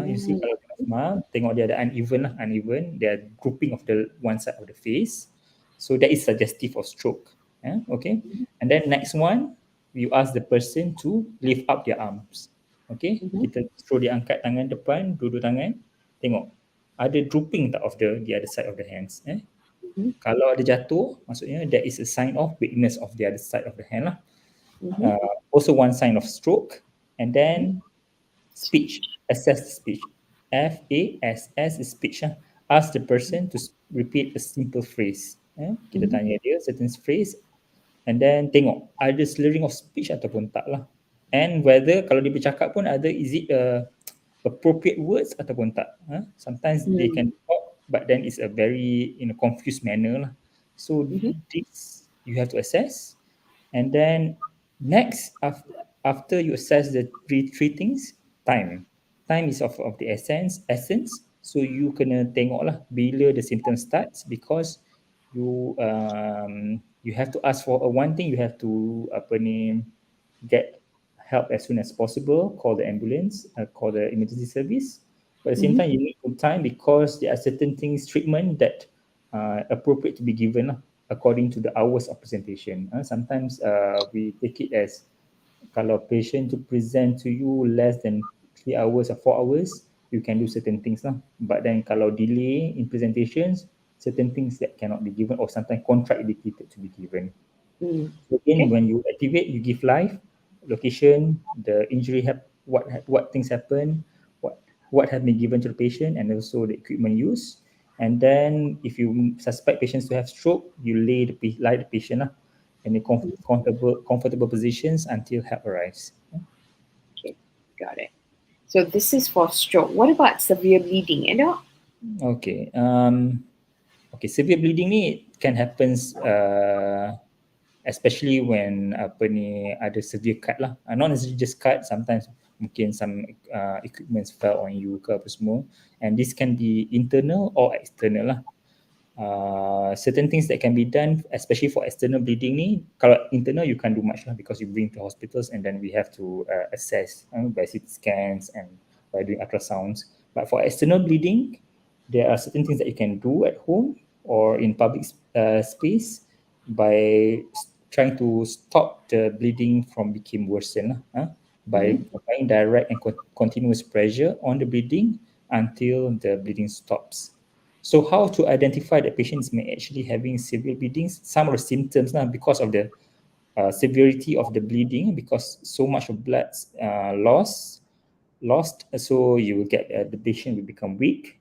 You see kalau smile, tengok dia ada uneven lah, uneven, they are grouping of the one side of the face. So that is suggestive of stroke. Okay. And then next one, you ask the person to lift up their arms. Okay, Mhm. kita suruh dia angkat tangan depan, dua-dua tangan, tengok ada drooping tak of the other side of the hands. Mhm. Kalau ada jatuh, maksudnya that is a sign of weakness of the other side of the hand lah. Mhm. Also one sign of stroke. And Mhm. then speech, assess the speech. FASS is speech. Ask the person to repeat a simple phrase. Kita Mhm. tanya dia certain phrase, and then tengok ada slurring of speech ataupun tak lah. And whether kalau dia bercakap pun ada, is it appropriate words ataupun tak. Sometimes they Mhm. can talk, but then it's a very in a confused manner lah. So Mhm. this you have to assess. And then next, after you assess the three things, time. Time is of the essence. So you kena tengok lah bila the symptom starts, because you have to ask for one thing, you have to get help as soon as possible, call the ambulance, call the emergency service. But at the same Mhm. time, you need good time, because there are certain things, treatment that appropriate to be given according to the hours of presentation. Sometimes we take it as kalau patient to present to you less than 3 hours or 4 hours, you can do certain things lah. But then kalau delay in presentations, certain things that cannot be given or sometimes contraindicated to be given. Mhm. So again, Okay. when you activate, you give life, location, the injury, what things happen, what have been given to the patient, and also the equipment used. And then, if you suspect patients to have stroke, you lie the patient in a comfortable positions until help arrives. Okay. Got it. So this is for stroke. What about severe bleeding, Doc? Okay. Okay, severe bleeding ni can happens especially when ada severe cut lah. Not necessarily just cut, sometimes mungkin some equipments fell on you ke apa semua, and this can be internal or external lah. Certain things that can be done, especially for external bleeding ni, kalau internal you can't do much lah, because you bring to hospitals and then we have to assess by CT scans and by doing ultrasounds. But for external bleeding, there are certain things that you can do at home or in public space by trying to stop the bleeding from becoming worsen by Mhm. applying direct and continuous pressure on the bleeding until the bleeding stops. So how to identify that patients may actually having severe bleedings? Some of the symptoms now, because of the severity of the bleeding, because so much of blood lost, so you will get the patient will become weak.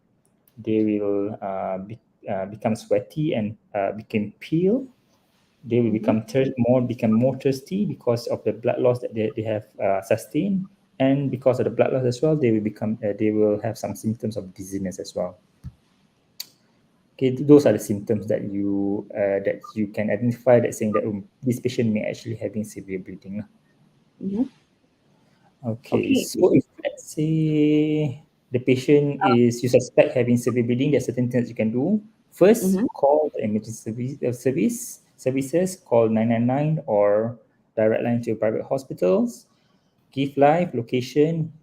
They will become sweaty and become pale. They will Mhm. become more thirsty because of the blood loss that they have sustained, and because of the blood loss as well, they will have some symptoms of dizziness as well. Okay, those are the symptoms that you can identify that saying that this patient may actually having severe bleeding. Mhm. Okay, Okay. so if let's say the patient is you suspect having severe bleeding, there are certain things you can do. First, Mhm. call the emergency services, call 999 or direct line to your private hospitals. Give live location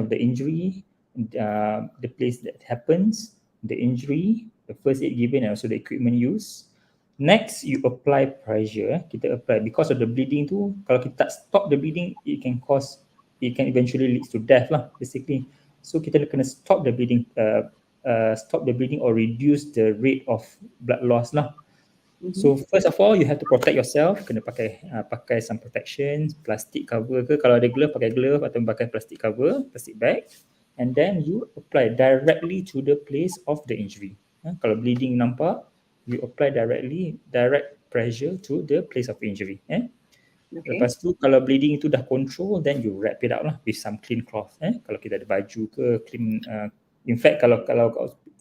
of the injury, the place that happens, the injury, the first aid given, and also the equipment used. Next, you apply pressure. Kita apply because of the bleeding tu. Kalau kita tak stop the bleeding, it can eventually lead to death lah, basically. So kita kena stop the bleeding or reduce the rate of blood loss lah. Mhm. So first of all, you have to protect yourself. Kena pakai some protection, plastic cover ke. Kalau ada glove, pakai glove atau pakai plastic cover, plastic bag. And then you apply directly to the place of the injury. Kalau bleeding nampak, you apply direct pressure to the place of injury. Okay. Lepas tu kalau bleeding itu dah control, then you wrap it up lah with some clean cloth. Kalau kita ada baju ke, clean. In fact, kalau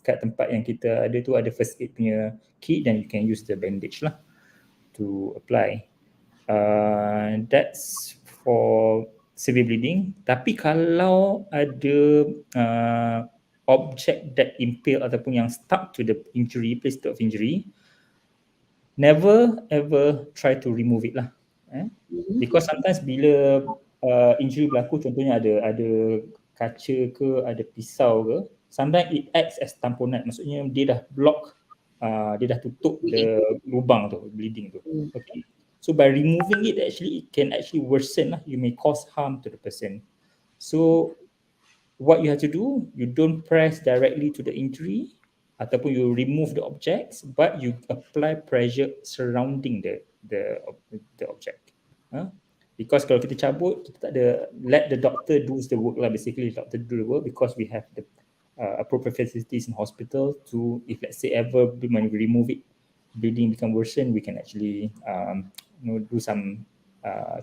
kat tempat yang kita ada tu ada first aid punya kit, then you can use the bandage lah to apply. That's for severe bleeding. Tapi kalau ada object that impale ataupun yang stuck to the injury, place of injury, never ever try to remove it lah. Mhm. Because sometimes bila injury berlaku, contohnya ada kaca ke, ada pisau ke, sometimes it acts as tamponade. Maksudnya dia dah block, dia dah tutup Bleeding. the lubang tu, bleeding tu. Mm. Okay. So by removing it, actually it can actually worsen lah. You may cause harm to the person. So what you have to do, you don't press directly to the injury ataupun you remove the objects, but you apply pressure surrounding the object. Because kalau kita cabut, kita tak ada, let the doctor do the work lah. Basically, the doctor do the work because we have the appropriate facilities in hospital to, if let's say ever when we remove it, bleeding become worsen, we can actually do some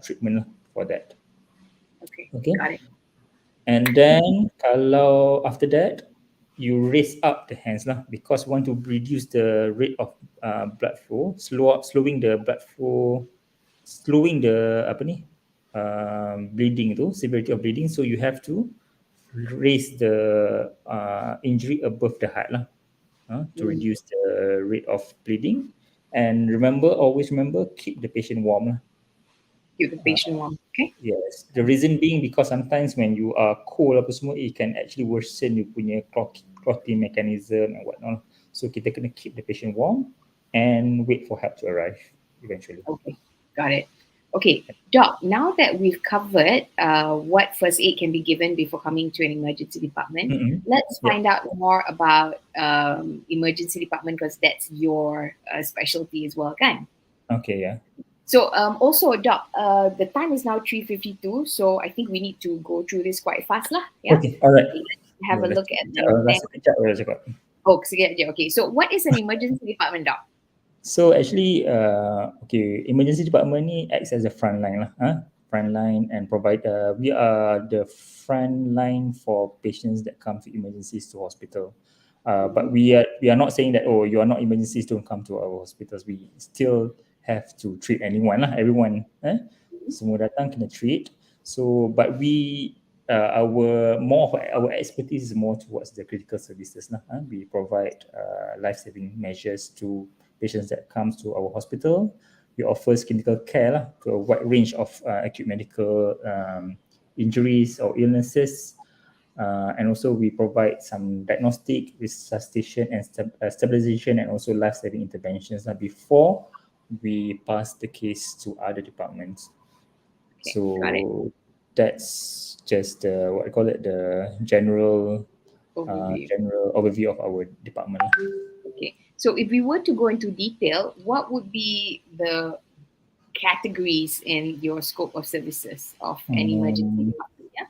treatment for that. Okay, Okay. got it. And then kalau after that, you raise up the hands lah, because want to reduce the rate of blood flow, slowing the blood flow, slowing the bleeding tu, severity of bleeding. So you have to raise the injury above the heart lah, to Mm. reduce the rate of bleeding. And always remember, keep the patient warm lah. Keep the patient warm. Okay. Yes, the reason being because sometimes when you are cold apa semua, it can actually worsen you punya clotting mechanism and whatnot. So kita kena keep the patient warm and wait for help to arrive eventually. Okay, got it. Okay, Doc, now that we've covered what first aid can be given before coming to an emergency department, let's find out more about emergency department, because that's your specialty as well, kan? Okay, yeah. So also, Doc, the time is now 3:52, so I think we need to go through this quite fast lah. Yeah? Okay, all right. Let's have a look at the Oh, sekejap je. Okay, so what is an emergency department, Doc? So actually, okay, emergency department ni acts as a front line lah, front line, and provide. We are the front line for patients that come to emergencies to hospital. But we are not saying that, oh, you are not emergencies, don't come to our hospitals. We still have to treat anyone lah, everyone. Semua datang kena treat. So, but our expertise is more towards the critical services lah. We provide life-saving measures to patients that comes to our hospital. We offer clinical care lah, to a wide range of acute medical injuries or illnesses. And also we provide some diagnostic, resuscitation and stabilization, and also life-saving interventions before we pass the case to other departments. Okay, so that's just the general overview of our department. Okay, so if we were to go into detail, what would be the categories in your scope of services of an emergency department? Yeah?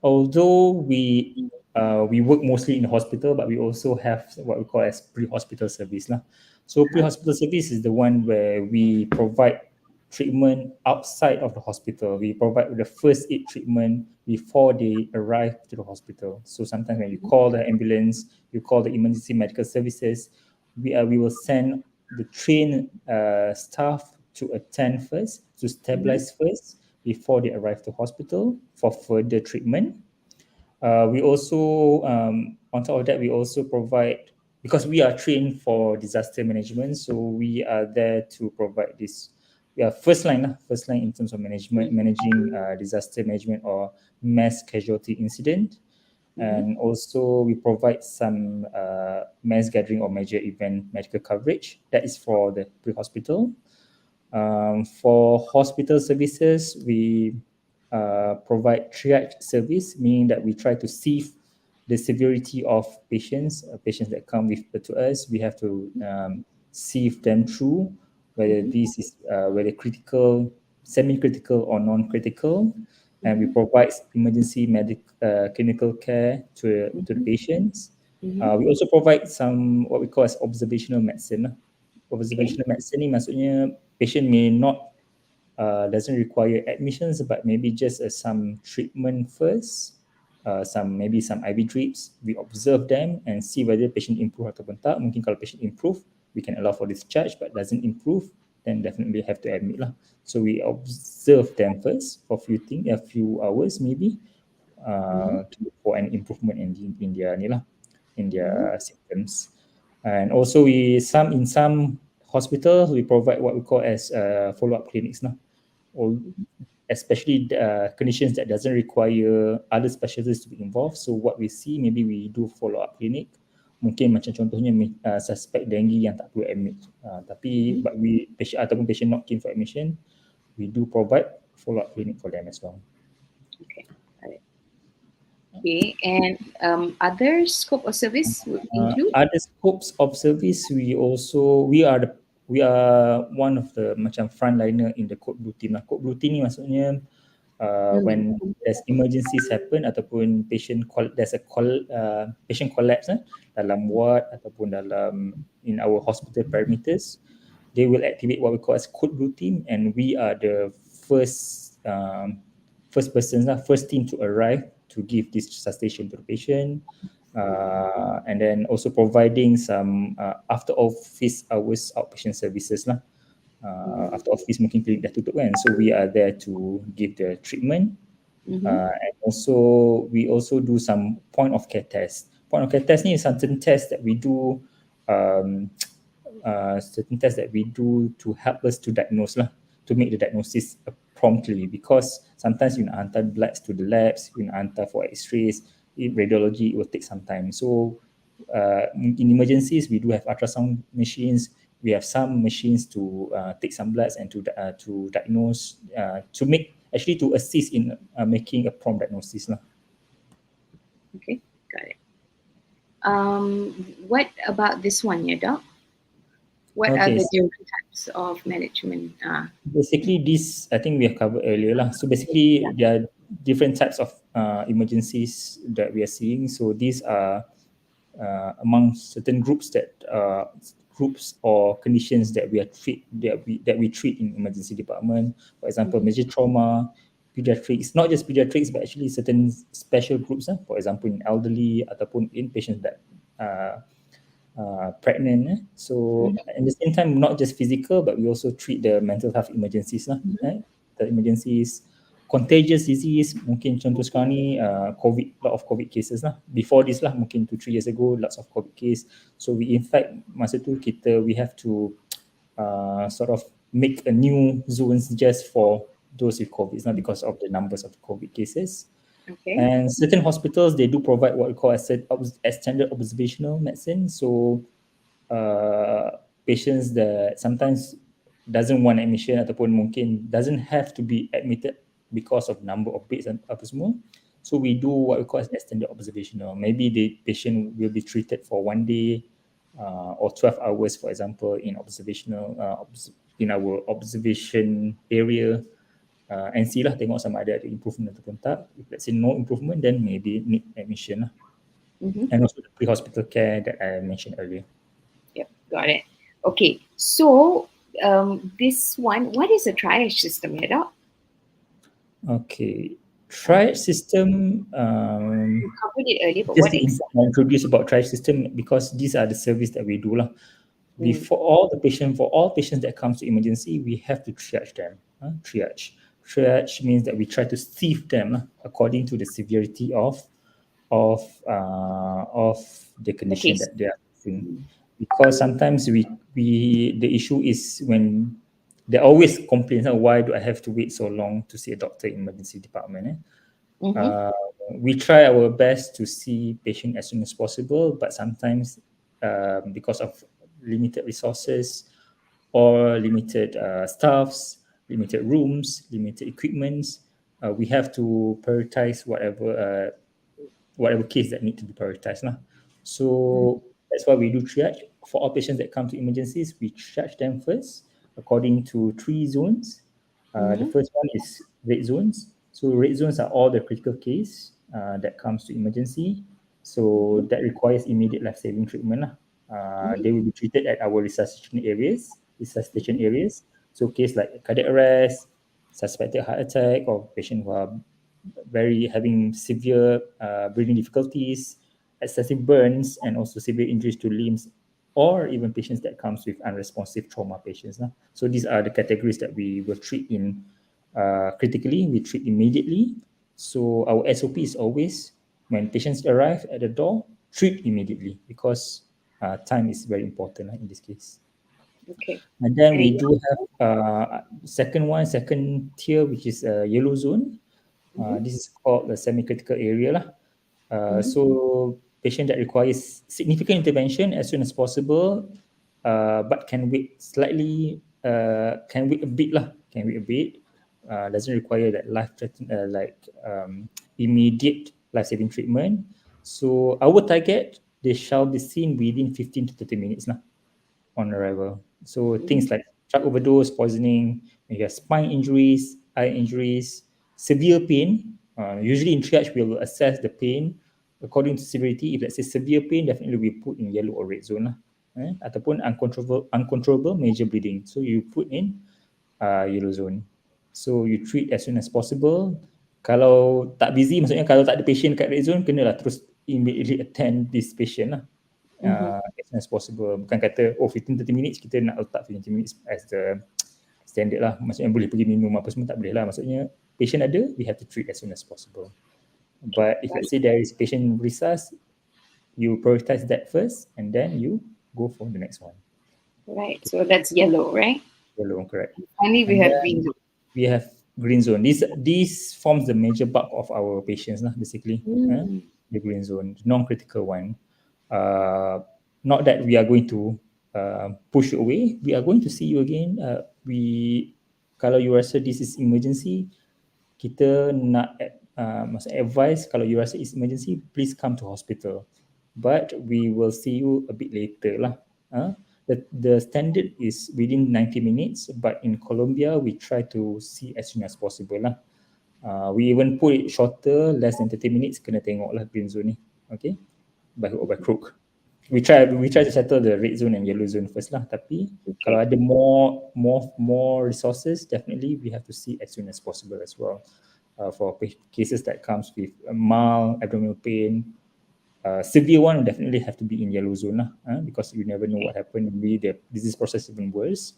Although we work mostly in the hospital, but we also have what we call as pre-hospital service lah. So pre-hospital service is the one where we provide treatment outside of the hospital. We provide the first aid treatment before they arrive to the hospital. So sometimes when you call the ambulance, you call the emergency medical services, we will send the trained staff to attend first, to stabilize first before they arrive to hospital for further treatment. We also, on top of that, we also provide, because we are trained for disaster management, so we are there to provide this. We are first line in terms of managing disaster management or mass casualty incident. And also we provide some mass gathering or major event medical coverage. That is for the pre-hospital. For hospital services, we provide triage service, meaning that we try to sieve the severity of patients that come to us. We have to sieve them through whether this is whether critical, semi-critical or non-critical, and we provide emergency clinical care to the patients. We also provide some what we call as observational medicine. Observational medicine ni maksudnya patient may not doesn't require admissions, but maybe just some treatment first, maybe some IV drips. We observe them and see whether patient improve ataupun tak. Mungkin kalau patient improve, we can allow for discharge, but doesn't improve, then definitely have to admit lah. So we observe them first for a few hours maybe, for an improvement in their symptoms. And also in some hospitals we provide what we call as follow-up clinics lah. especially conditions that doesn't require other specialists to be involved. So what we see, maybe we do follow-up clinic. Mungkin macam contohnya suspect dengue yang tak perlu admit. Tapi but we patient ataupun patient not keen for admission, we do provide follow-up clinic for them as well. Okay, got it. Okay, and other scope of service would include? Other scopes of service, we are one of the macam frontliner in the code blue team lah. Code blue team ni maksudnya when there's emergencies happen ataupun there's a patient collapse dalam ward ataupun dalam in our hospital perimeters, they will activate what we call as code blue team, and we are the first team to arrive to give this resuscitation to the patient, and then also providing some after office hours outpatient services lah. After office mungkin klinik dah tutup kan, so we are there to give the treatment. And also we also do some point of care tests. Point of care test ni is certain tests that we do, to help us to diagnose lah, to make the diagnosis promptly, because sometimes you nak hantar bloods to the labs, you nak hantar for x-rays, radiology, it will take some time. So in emergencies, we do have ultrasound machines. We have some machines to take some bloods and to diagnose, to assist in making a prompt diagnosis lah. Okay, got it. What about this one, Doc? What are the different types of management? Basically, this I think we have covered earlier lah. So basically, there are different types of emergencies that we are seeing. So these are among certain groups or conditions that we treat in emergency department. For example, major trauma, pediatrics, not just pediatrics, but actually certain special groups. For example, in elderly ataupun in patients that pregnant. So at the same time, not just physical, but we also treat the mental health emergencies lah. The emergencies, contagious disease, mungkin contoh sekarang ni COVID, lot of COVID cases lah. Before this lah, mungkin 2-3 years ago, lots of COVID case. So we, in fact, masa tu we have to sort of make a new zones just for those with COVID because of the numbers of COVID cases. Okay. And certain hospitals, they do provide what we call as standard observational medicine. So patients that sometimes doesn't want admission ataupun mungkin doesn't have to be admitted because of number of beds and apa semua. So we do what we call as extended observational. Maybe the patient will be treated for 1 day or 12 hours, for example, in in our observation area, and see lah, tengok sama ada improvement ataupun tak. If let's say no improvement, then maybe need admission lah. And also the pre-hospital care that I mentioned earlier. Yep, got it. Okay, so this one, what is a triage system, Doc? Okay, triage system. You covered it earlier, but just what is to introduce about triage system, because these are the service that we do lah. For all patients that comes to emergency, we have to triage them. Triage means that we try to sieve them according to the severity of the condition that they are facing. Because sometimes the issue is when they always complain, why do I have to wait so long to see a doctor in emergency department? We try our best to see patient as soon as possible, but sometimes because of limited resources or limited staffs, limited rooms, limited equipments, we have to prioritize whatever case that need to be prioritized lah. So that's why we do triage. For all patients that come to emergencies, we triage them first according to 3 zones. The first one is red zones. So red zones are all the critical case that comes to emergency. So that requires immediate life-saving treatment lah. They will be treated at our resuscitation areas. So case like cardiac arrest, suspected heart attack, or patient who are having severe breathing difficulties, excessive burns, and also severe injuries to limbs, or even patients that comes with unresponsive trauma patients. So these are the categories that we will treat in critically, we treat immediately. So our SOP is always, when patients arrive at the door, treat immediately, because time is very important in this case. Okay. And then And a we do yellow. have second tier, which is a yellow zone. Mm-hmm. This is called the semi-critical area lah. Mm-hmm. So patient that requires significant intervention as soon as possible, but can wait slightly, can wait a bit lah, can wait a bit. Doesn't require that life-threatening, immediate life-saving treatment. So our target, they shall be seen within 15 to 30 minutes lah on arrival. So Mm-hmm. things like drug overdose, poisoning, you have spine injuries, eye injuries, severe pain. Usually in triage, we will assess the pain according to severity. If let's say severe pain, definitely we put in yellow or red zone lah. Ataupun uncontrollable major bleeding. So you put in yellow zone. So you treat as soon as possible. Kalau tak busy, maksudnya kalau tak ada patient kat red zone, kenalah terus immediately attend this patient lah. Mm-hmm. As soon as possible. Bukan kata 15-30 minutes kita nak letak 15 minutes as the standard lah. Maksudnya boleh pergi minum apa semua, tak boleh lah. Maksudnya patient ada, we have to treat as soon as possible. But if let's say there is patient resus, you prioritize that first and then you go for the next one. Right. So that's yellow, right? Yellow, correct. Finally, we And have then green zone. we have green zone. This forms the major bulk of our patients lah, basically. The green zone, non-critical one. Not that we are going to push you away. We are going to see you again. Kalau you rasa this is emergency, kita nak advise kalau you rasa it's emergency, please come to hospital. But we will see you a bit later lah. The standard is within 90 minutes, but in Colombia, we try to see as soon as possible lah. We even put it shorter, less than 30 minutes, kena tengok lah green zone ni. Okay? By hook or by crook. We try to settle the red zone and yellow zone first lah. Tapi kalau ada more resources, definitely we have to see as soon as possible as well. For cases that comes with mild abdominal pain, severe one will definitely have to be in yellow zone lah, because you never know what happened. Maybe the disease process even worse.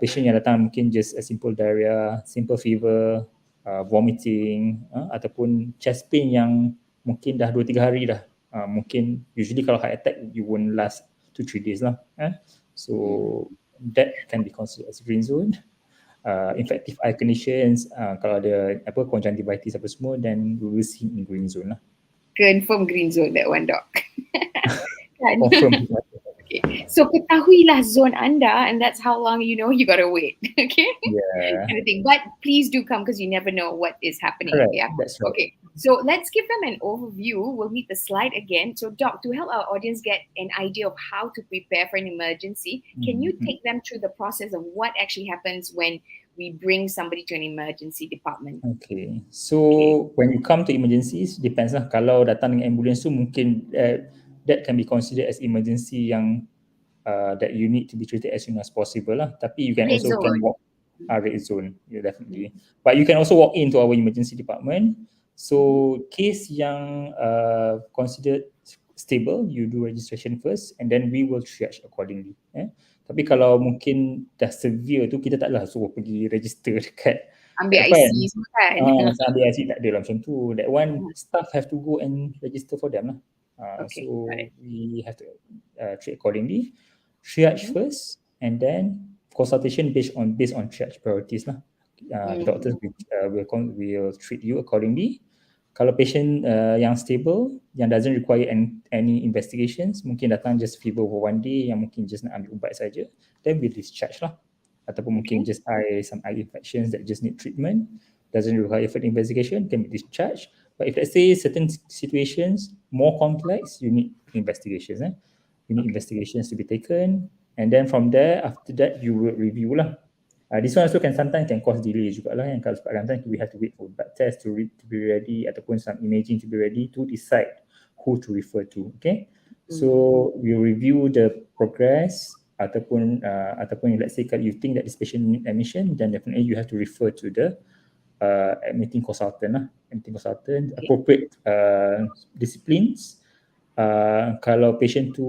Patient yang datang mungkin just a simple diarrhea, simple fever, vomiting, ataupun chest pain yang mungkin dah 2-3 hari dah. Mungkin usually kalau heart attack you won't last 2-3 days lah. So that can be considered as green zone. Infective eye conditions, kalau ada conjunctivitis apa semua, then we will see in green zone lah. Confirm green zone that one, doc. Confirm. Okay. So ketahuilah zone anda, and that's how long you gotta wait. Okay. Yeah. Kind of thing. But please do come because you never know what is happening. Correct. Yeah. That's right. Okay. So let's give them an overview. We'll meet the slide again. So, Doc, to help our audience get an idea of how to prepare for an emergency, can you take them through the process of what actually happens when we bring somebody to an emergency department? Okay. So when you come to emergencies, depends lah. Kalau datang dengan ambulance tu mungkin that can be considered as emergency yang that you need to be treated as soon as possible lah. Tapi you can Red also zone. can walk red zone, yeah, definitely. But you can also walk into our emergency department. So case yang considered stable, you do registration first and then we will triage accordingly. Tapi kalau mungkin dah severe tu, kita taklah suruh pergi register dekat ambil apa IC semua kan. Ambil IC tak ada lah macam tu. That one staff have to go and register for them lah. Okay, So got it. we have to treat accordingly. Triage first and then consultation based on triage priorities lah. Doctors will treat you accordingly. Kalau patient yang stable, yang doesn't require any investigations, mungkin datang just fever for 1 day, yang mungkin just nak ambil ubat saja, then we discharge lah. Ataupun mungkin just some eye infections that just need treatment, doesn't require further investigation, can be discharged. But if let's say certain situations more complex, you need investigations. You need investigations to be taken, and then from there, after that, you will review lah. This one also sometimes cause delay juga lah. Kalau sometimes we have to wait for blood test to be ready, ataupun some imaging to be ready to decide who to refer to. Okay, so we review the progress, ataupun let's say kalau you think that this patient need admission, then definitely you have to refer to the admitting consultant lah. Appropriate disciplines. Kalau patient tu,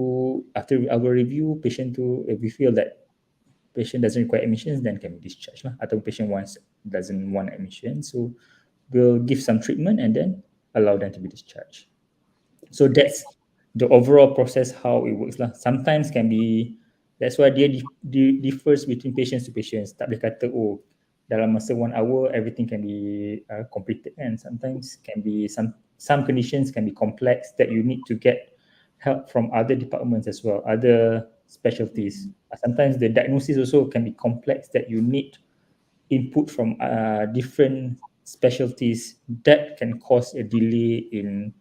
after our review, patient tu, if we feel that patient doesn't require admissions, then can be discharged lah. Atau patient doesn't want admission, so we'll give some treatment and then allow them to be discharged. So that's the overall process how it works lah. Sometimes can be That's why dia differs between patients to patients. Tak boleh kata, oh, dalam masa 1 hour everything can be completed, and sometimes can be some conditions can be complex that you need to get help from other departments as well, other specialties. Sometimes the diagnosis also can be complex that you need input from different specialties that can cause a delay in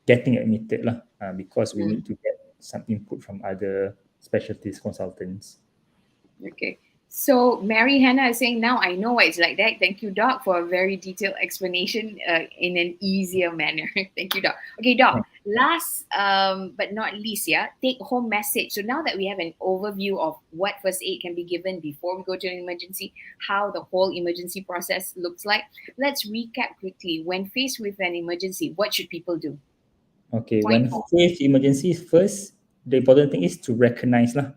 getting admitted lah, because we need to get some input from other specialties consultants. Okay. So Mary Hannah is saying, now I know why it's like that. Thank you, Doc, for a very detailed explanation in an easier manner. Thank you, Doc. Okay, Doc, last but not least, take home message. So now that we have an overview of what first aid can be given before we go to an emergency, how the whole emergency process looks like, let's recap quickly. When faced with an emergency, what should people do? Okay, when faced emergencies, first, the important thing is to recognize the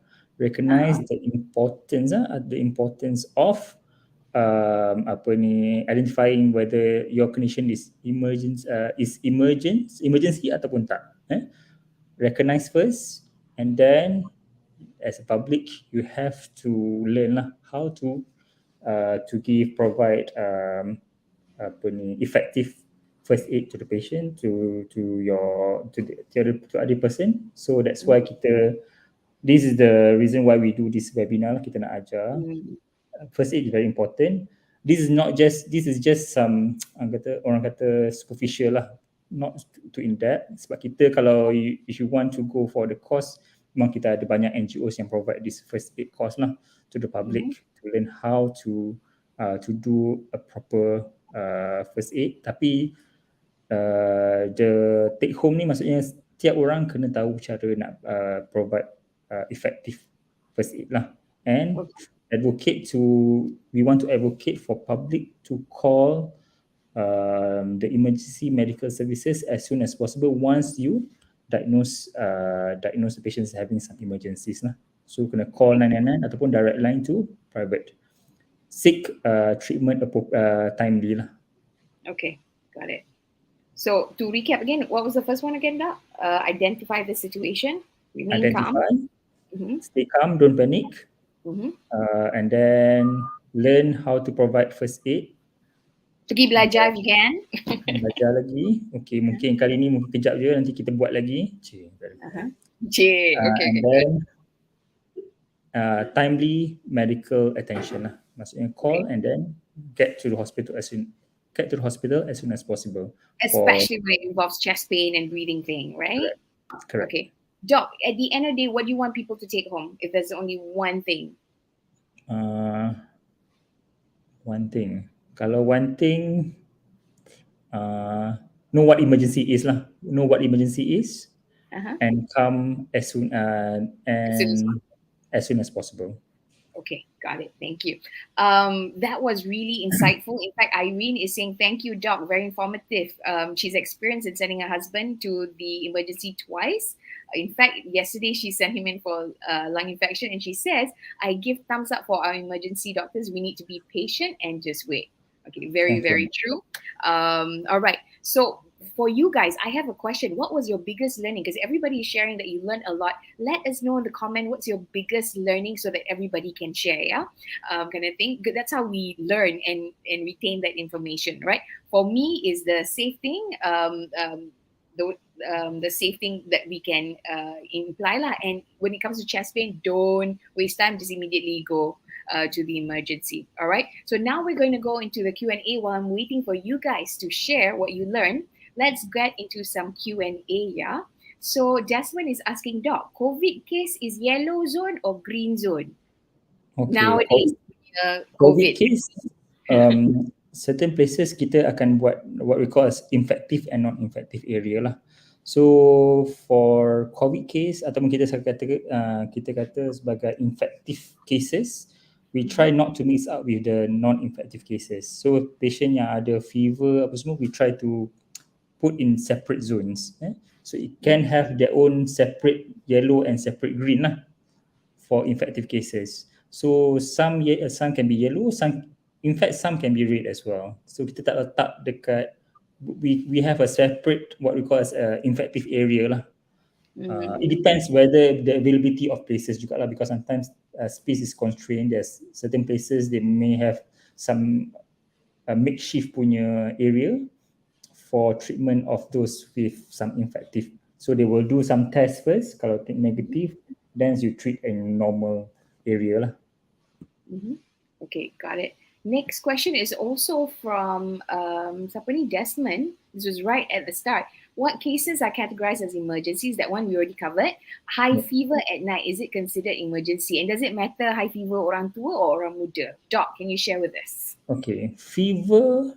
importance of identifying whether your condition is emergency ataupun tak. Recognize first, and then as a public you have to learn how to provide effective first aid to the patient, to the other person. So that's why this is the reason why we do this webinar. Kita nak ajar first aid is very important. This is just some orang kata superficial lah, not too in depth. Sebab kita kalau if you want to go for the course, memang kita ada banyak NGOs yang provide this first aid course lah to the public to learn how to do a proper first aid. Tapi the take home ni maksudnya setiap orang kena tahu cara nak provide effective first aid lah, and we want to advocate for public to call the emergency medical services as soon as possible once you diagnose the patient having some emergencies lah. So kena call 999 ataupun direct line to private. Seek treatment timely lah. Okay, got it. So to recap again, what was the first one again, Doc? Identify the situation, remain calm. Stay calm, don't panic. And then learn how to provide first aid. Pergi belajar if you can. Belajar lagi. Okay, mungkin kali ni mungkin kejap je, nanti kita buat lagi. Okay. And then timely medical attention lah. Maksudnya call and then get to the hospital as soon as possible. Especially when it involves chest pain and breathing thing, right? Correct. Okay. Doc, at the end of the day, what do you want people to take home if there's only one thing? One thing. Kalau one thing, know what emergency is lah. Know what emergency is, and come as soon as possible. Okay, got it. Thank you. That was really insightful. In fact, Irene is saying, thank you, Doc. Very informative. She's experienced in sending her husband to the emergency twice. In fact, yesterday she sent him in for lung infection, and she says, I give thumbs up for our emergency doctors. We need to be patient and just wait. Okay, very true. All right. So for you guys, I have a question. What was your biggest learning? Because everybody is sharing that you learned a lot. Let us know in the comment what's your biggest learning so that everybody can share, kind of thing. That's how we learn and retain that information, right? For me, is the safe thing, the safe thing that we can imply lah. And when it comes to chest pain, don't waste time, just immediately go to the emergency. All right. So now we're going to go into the Q&A while I'm waiting for you guys to share what you learned. Let's get into some Q&A, yeah? So Jasmine is asking, Doc, COVID case is yellow zone or green zone? Okay. Nowadays, COVID case, certain places kita akan buat what we call as infective and non-infective area lah. So for COVID case ataupun kita kata sebagai infective cases, we try not to mix up with the non-infective cases. So patient yang ada fever apa semua, we try to put in separate zones. So it can have their own separate yellow and separate green lah for infective cases. So some can be yellow, some can be red as well. So kita tak letak dekat, we have a separate what we call as a infective area lah. It depends whether the availability of places juga lah, because sometimes space is constrained. There's certain places they may have some makeshift punya area for treatment of those with some infective. So they will do some tests first. Kalau negative, then you treat in normal area lah. Okay, got it. Next question is also from siapa ni, Desmond. This was right at the start. What cases are categorized as emergencies? That one we already covered. High fever at night, is it considered emergency? And does it matter high fever orang tua or orang muda? Doc, can you share with us? Okay, fever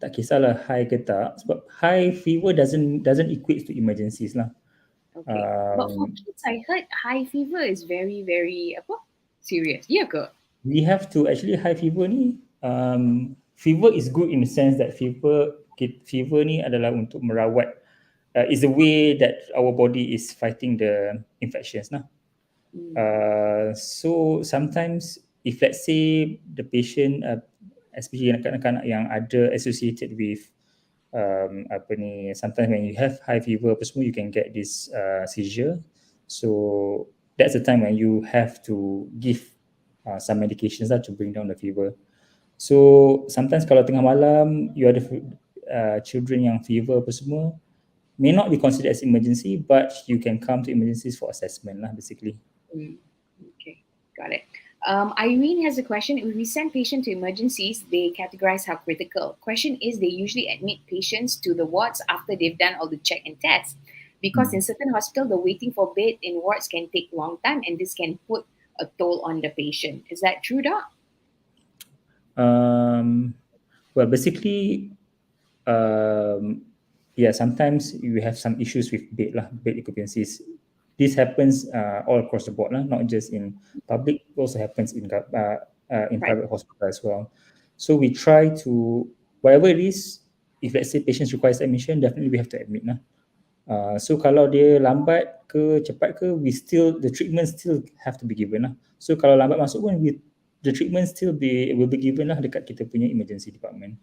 tak kisahlah high ke tak, sebab high fever doesn't equate to emergencies lah. Okay. But for kids, I heard high fever is very, very serious. Ya ke? We have to actually high fever ni, fever is good in the sense that fever ni adalah untuk merawat, is the way that our body is fighting the infections lah. So sometimes if let's say the patient, especially anak-anak yang ada associated with sometimes when you have high fever apa semua, you can get this seizure. So that's the time when you have to give some medications lah to bring down the fever. So sometimes kalau tengah malam you ada children yang fever apa semua, may not be considered as emergency, but you can come to emergencies for assessment lah basically. Okay, got it. Irene has a question. If we send patients to emergencies, they categorize how critical. Question is, they usually admit patients to the wards after they've done all the check and tests. Because in certain hospitals, the waiting for bed in wards can take long time, and this can put a toll on the patient. Is that true, Doc? Well, basically, sometimes you have some issues with bed occupancies. This happens all across the board, not just in public, it also happens in private hospital as well. So we try to, whatever it is, if let's say patients requires admission, definitely we have to admit. So kalau dia lambat ke cepat ke, the treatment still have to be given. So kalau lambat masuk pun, the treatment will be given dekat kita punya emergency department.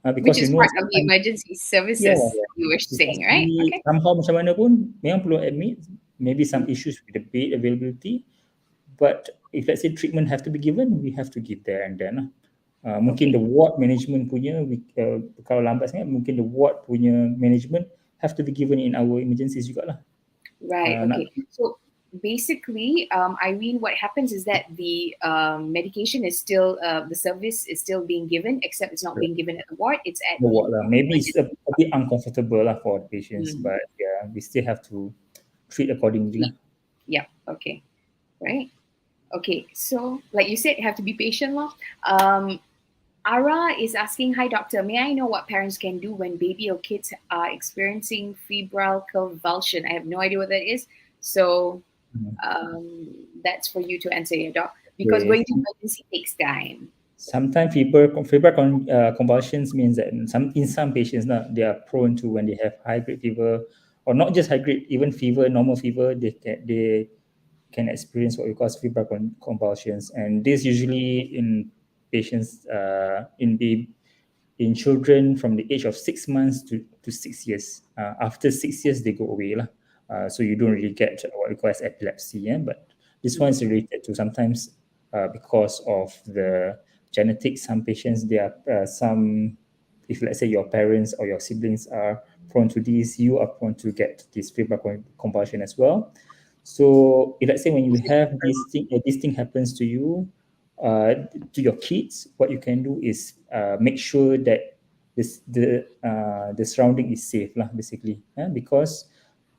Which is part of the emergency services, you were saying, right? Okay. Somehow macam mana pun, memang perlu admit, maybe some issues with the bed availability, but if let's say treatment have to be given, we have to give there and then. Mungkin the ward management punya, kalau lambat sangat, mungkin the ward punya management have to be given in our emergencies juga lah. Right, okay. So basically, Irene, what happens is that the medication is still, the service is still being given, except it's not being given at the ward, it's at the ward. Maybe it's a bit uncomfortable for the patients, but yeah, we still have to treat accordingly. Yeah, okay. Right. Okay, so like you said, you have to be patient. Ara is asking, hi doctor, may I know what parents can do when baby or kids are experiencing febrile convulsion? I have no idea what that is. So that's for you to answer, doc, because going to emergency takes time. Sometimes febrile convulsions means that in some patients they are prone to, when they have high grade fever, or not just high grade, even fever, normal fever, they can experience what we call febrile convulsions, and this usually in patients in children from the age of 6 months to 6 years. After 6 years, they go away so you don't really get what we call as epilepsy. But this one is related to sometimes because of the genetics. Some patients, they are if let's say your parents or your siblings are prone to this, you are prone to get this febrile convulsion as well. So if let's say when you have this thing happens to you, to your kids, what you can do is make sure that the surrounding is safe basically, because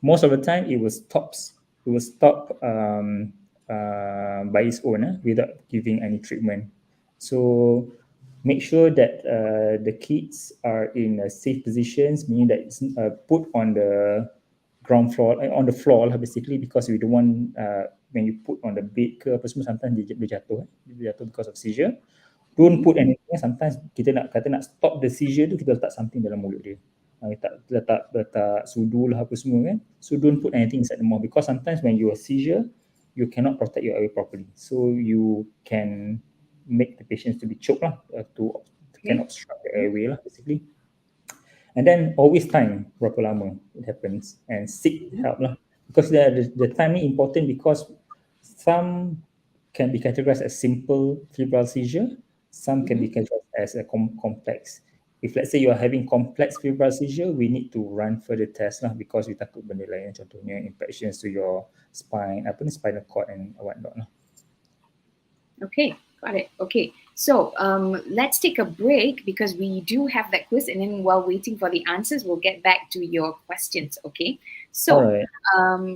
most of the time it will stop by its own without giving any treatment. So make sure that the kids are in safe positions, meaning that it's put on the ground floor, on the floor basically, because we don't want when you put on the bed ke apa semua, sometimes dia jatuh because of seizure. Don't put anything. Sometimes kita nak stop the seizure tu, kita letak something dalam mulut dia, letak sudu lah apa semua kan. So don't put anything inside the mouth, because sometimes when you are seizure, you cannot protect your airway properly, so you can make the patients to be choked can obstruct the airway basically. And then always time berapa lama it happens, and seek help because the timing important, because some can be categorized as simple febrile seizure, some can be categorized as a complex. If let's say you are having complex febrile seizure, we need to run further tests lah, because we takut benda lain, contohnya infections to your spine, spinal cord and whatnot lah. Okay, got it. Okay, so let's take a break because we do have that quiz, and then while waiting for the answers, we'll get back to your questions. Okay, so Alright.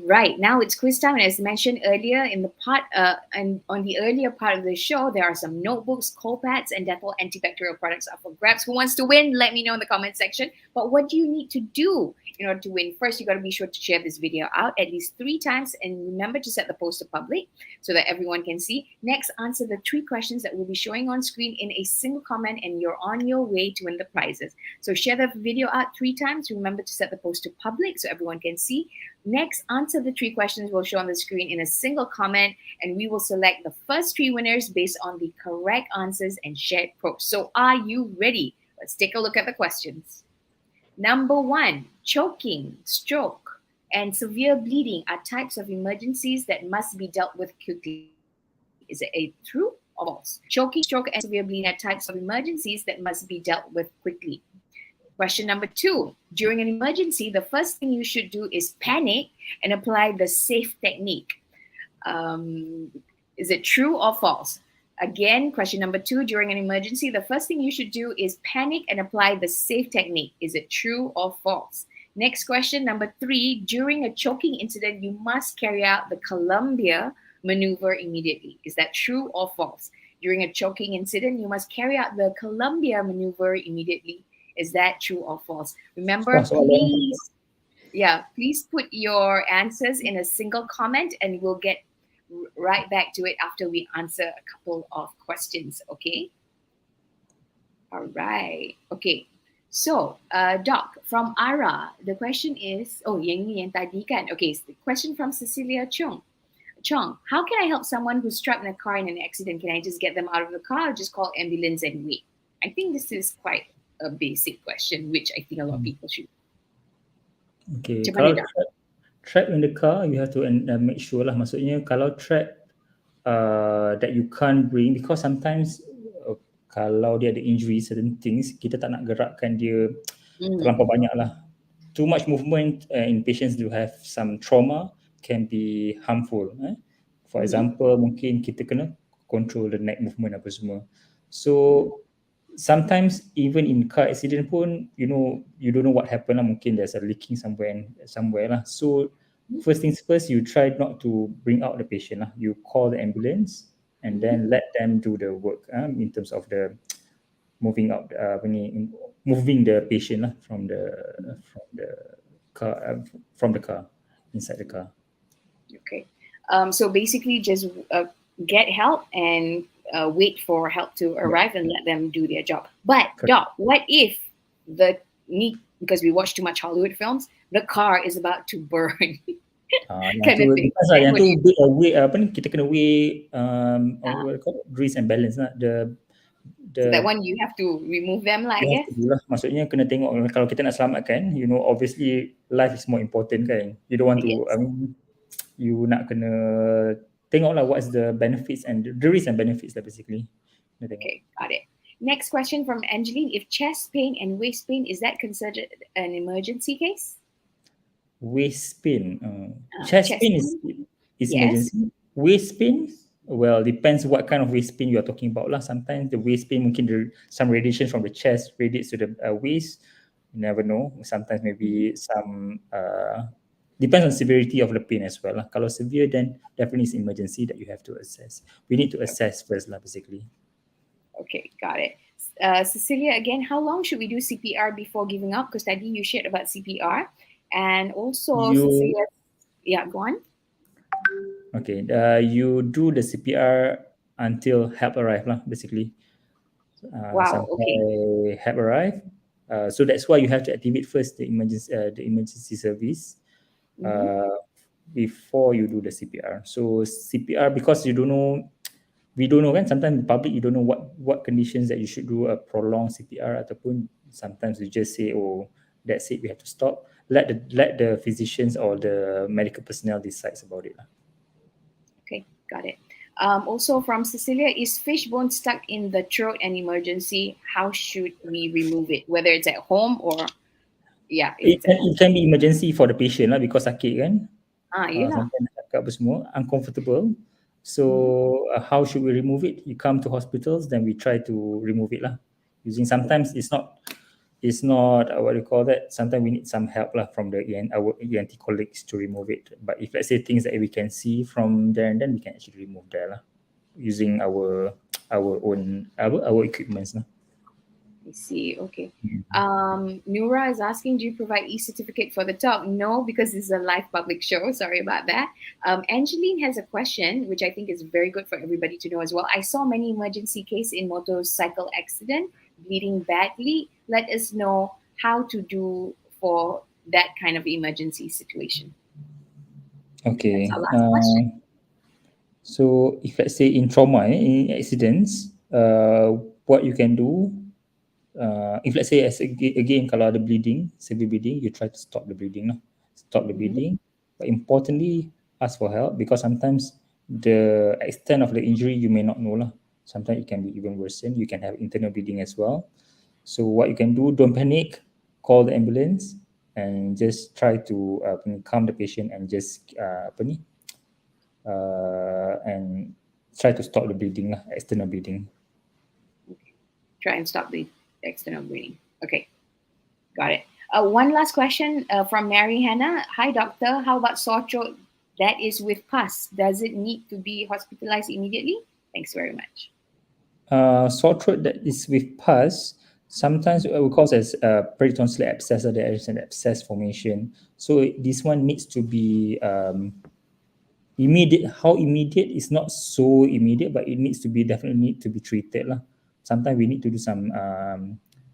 right now it's quiz time, and as mentioned earlier in the part and on the earlier part of the show, there are some notebooks, cold pads, and Dettol antibacterial products up for grabs. Who wants to win? Let me know in the comment section. But what do you need to do in order to win? First, you got to be sure to share this video out at least 3 times, and remember to set the post to public so that everyone can see. Next, answer the 3 questions that will be showing on screen in a single comment, and you're on your way to win the prizes. So share the video out 3 times. Remember to set the post to public so everyone can see. Next, answer the 3 questions we'll show on the screen in a single comment, and we will select the first 3 winners based on the correct answers and shared posts. So are you ready? Let's take a look at the questions. Number 1, choking, stroke, and severe bleeding are types of emergencies that must be dealt with quickly. Is it a true or false? Choking, stroke, and severe bleeding are types of emergencies that must be dealt with quickly. Question number 2, during an emergency, the first thing you should do is panic and apply the safe technique. Is it true or false? Again, question number 2, during an emergency, the first thing you should do is panic and apply the safe technique. Is it true or false? Next question, number 3, during a choking incident, you must carry out the Columbia maneuver immediately. Is that true or false? During a choking incident, you must carry out the Columbia maneuver immediately. Is that true or false? Remember, please put your answers in a single comment, and we'll get right back to it after we answer a couple of questions, okay? All right, okay. So, Doc, from Ara, the question is, yang tadi kan? Okay, the question from Cecilia Chong, how can I help someone who's trapped in a car in an accident? Can I just get them out of the car or just call ambulance and wait? I think this is quite a basic question, which I think a lot of people should. Okay, kalau trap in the car, you have to make sure lah. Maksudnya kalau trap that you can't bring, because sometimes kalau dia ada injury, certain things, kita tak nak gerakkan dia terlampau banyak lah. Too much movement in patients who have some trauma can be harmful. For example, mungkin kita kena control the neck movement apa semua. So sometimes even in car accident pun, you don't know what happened lah. Mungkin there's a leaking somewhere lah. So first things first, you try not to bring out the patient lah. You call the ambulance and then let them do the work in terms of the moving out moving the patient lah from the car inside the car. Okay, so basically just get help and wait for help to arrive and let them do their job. But Doc, what if because we watch too much Hollywood films, the car is about to burn? Yang tu kita kena weigh risk and balance lah. So that one you have to remove them lah, I guess. Maksudnya kena tengok kalau kita nak selamatkan, obviously life is more important kan. You don't want to, you nak kena tengok lah what's the benefits and the risks and benefits lah basically. Okay, got it. Next question from Angeline. If chest pain and waist pain, is that considered an emergency case? Waist pain. Chest pain is emergency. Waist pain, well, depends what kind of waist pain you are talking about lah. Sometimes the waist pain mungkin some radiation from the chest radiates to the waist. You never know. Sometimes maybe some depends on severity of the pain as well lah. Kalau severe, then definitely it's emergency that you have to assess. We need to assess first lah basically. Okay, got it. Cecilia, again, how long should we do CPR before giving up? Because tadi you shared about CPR. And also, Cecilia, go on. Okay, you do the CPR until help arrive lah, basically. Okay. Help arrive. So that's why you have to activate first the emergency service before you do the CPR. So CPR, because we don't know kan, sometimes the public, you don't know what conditions that you should do a prolonged CPR, ataupun sometimes you just say, That's it. We have to stop. Let the physicians or the medical personnel decides about it. Okay, got it. Also from Cecilia, is fish bone stuck in the throat an emergency? How should we remove it? Whether it's at home or if it's at home. It can be emergency for the patient lah, because sakit kan. Yelah. Sometimes nak cakap apa semua, uncomfortable. So how should we remove it? You come to hospitals, then we try to remove it lah. Sometimes it's not what do you call that? Sometimes we need some help lah from our ENT colleagues to remove it. But if let's say things that we can see from there, and then we can actually remove there lah, using our own equipments lah. I see. Okay. Nura is asking, do you provide e-certificate for the talk? No, because this is a live public show. Sorry about that. Angeline has a question, which I think is very good for everybody to know as well. I saw many emergency case in motorcycle accident, bleeding badly. Let us know how to do for that kind of emergency situation. Okay. That's our last question. So if let's say in trauma, in accidents, what you can do, if let's say again kalau ada bleeding, severe bleeding, you try to stop the bleeding lah. Stop the bleeding. But importantly, ask for help, because sometimes the extent of the injury you may not know lah. Sometimes it can be even worsened. You can have internal bleeding as well. So what you can do, don't panic, call the ambulance and just try to calm the patient and just and try to stop the bleeding lah, external bleeding. Okay. Try and stop the external bleeding. Okay, got it. One last question from Mary Hannah. Hi doctor, how about sore throat that is with pus? Does it need to be hospitalized immediately? Thanks very much. Sore throat that is with pus, sometimes we call as peritonsillar abscess, or there is an abscess formation. So this one needs to be immediate. How immediate is not so immediate, but it definitely need to be treated lah. Sometimes we need to do some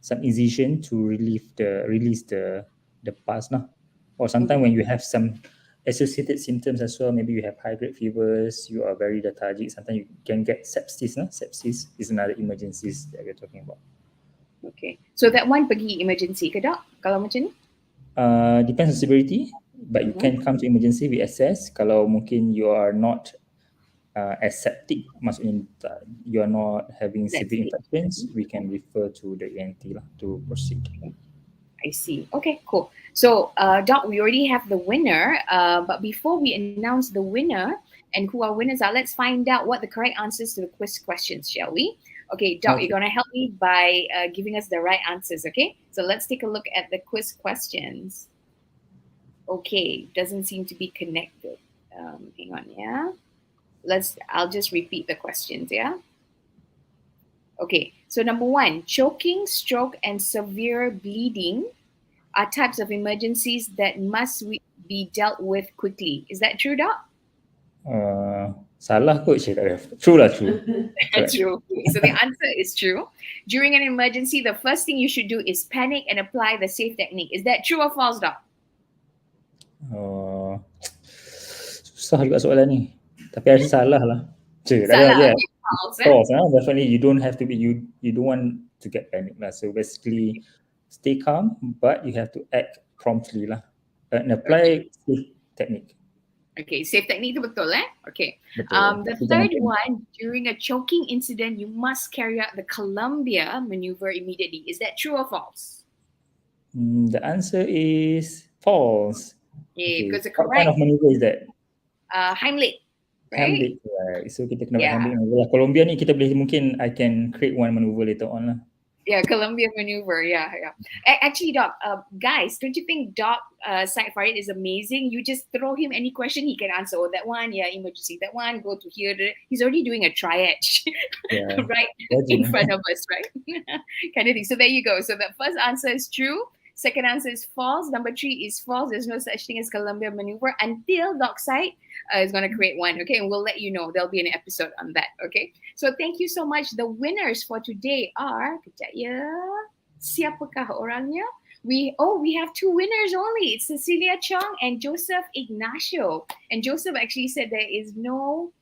incision to release the pus lah. Or sometimes when you have some associated symptoms as well, maybe you have high-grade fevers, you are very lethargic, sometimes you can get sepsis. Sepsis is another emergencies that we're talking about. Okay, so that one pergi emergency ke dok? Kalau macam ni? Depends on severity, but you can come to emergency, we assess. Kalau mungkin you are not aseptic, maksudnya you are not having severe infections, we can refer to the ENT lah to proceed. I see. Okay, cool. So, Doc, we already have the winner, but before we announce the winner and who our winners are, let's find out what the correct answers to the quiz questions, shall we? Okay, Doc, you're going to help me by giving us the right answers, okay? So let's take a look at the quiz questions. Okay, doesn't seem to be connected. Hang on, yeah? I'll just repeat the questions, yeah? Okay, so number 1, choking, stroke, and severe bleeding are types of emergencies that must be dealt with quickly. Is that true, Doc? Salah kot, true lah, true. True. Okay, so the answer is true. During an emergency, the first thing you should do is panic and apply the safe technique. Is that true or false, Doc? Susah juga soalan ni. Tapi I rasa salah lah. Salah, yeah. False. Definitely, you don't have to be, you don't want to get panic lah. So basically, stay calm, but you have to act promptly lah and apply safe technique. Okay, safe technique tu betul Okay. The third one, during a choking incident, you must carry out the Columbia maneuver immediately. Is that true or false? The answer is false. Yeah, because the What correct kind of maneuver is that? Heimlich, right? Heimlich, right. So kita kena buat Heimlich maneuver lah. Columbia ni kita boleh, mungkin I can create one maneuver later on lah. Yeah, Columbia maneuver. Yeah. Actually, Doc, guys, don't you think Doc Syed Farid is amazing? You just throw him any question, he can answer. Oh, that one, yeah, emergency. That one, go to here. He's already doing a triage, right in front of us, right? Kind of thing. So there you go. So the first answer is true. Second answer is false. Number 3 is false. There's no such thing as Columbia maneuver until Doc Syed is going to create one. Okay, and we'll let you know. There'll be an episode on that. Okay, so thank you so much. The winners for today are, kejap ya, siapakah orangnya? We have 2 winners only. It's Cecilia Chong and Joseph Ignacio. And Joseph actually said there is no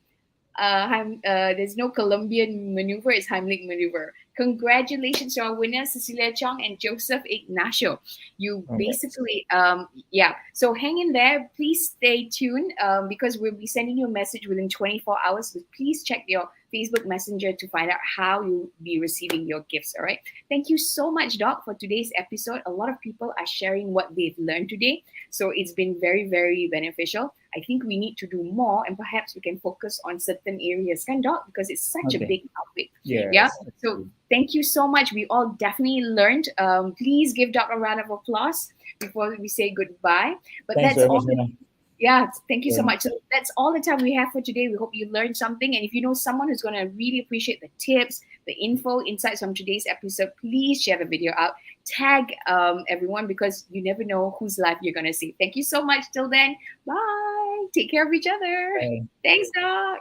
there's no Colombian maneuver, it's Heimlich maneuver. Congratulations to our winners, Cecilia Chong and Joseph Ignacio. You Congrats. basically, yeah. So hang in there. Please stay tuned because we'll be sending you a message within 24 hours. So please check your Facebook Messenger to find out how you'll be receiving your gifts. All right. Thank you so much, Doc, for today's episode. A lot of people are sharing what they've learned today. So it's been very, very beneficial. I think we need to do more and perhaps we can focus on certain areas, kan, Doc? Because it's such a Okay. big topic. Yes. Yeah. So thank you so much. We all definitely learned. Please give Doc a round of applause before we say goodbye. But Thanks that's very all. much, Nina. Yeah, thank you so Yeah. much. So that's all the time we have for today. We hope you learned something. And if you know someone who's going to really appreciate the tips, the info, insights from today's episode, please share the video out. Tag everyone because you never know whose life you're going to see. Thank you so much. Till then, bye. Take care of each other. Bye. Thanks, Doc.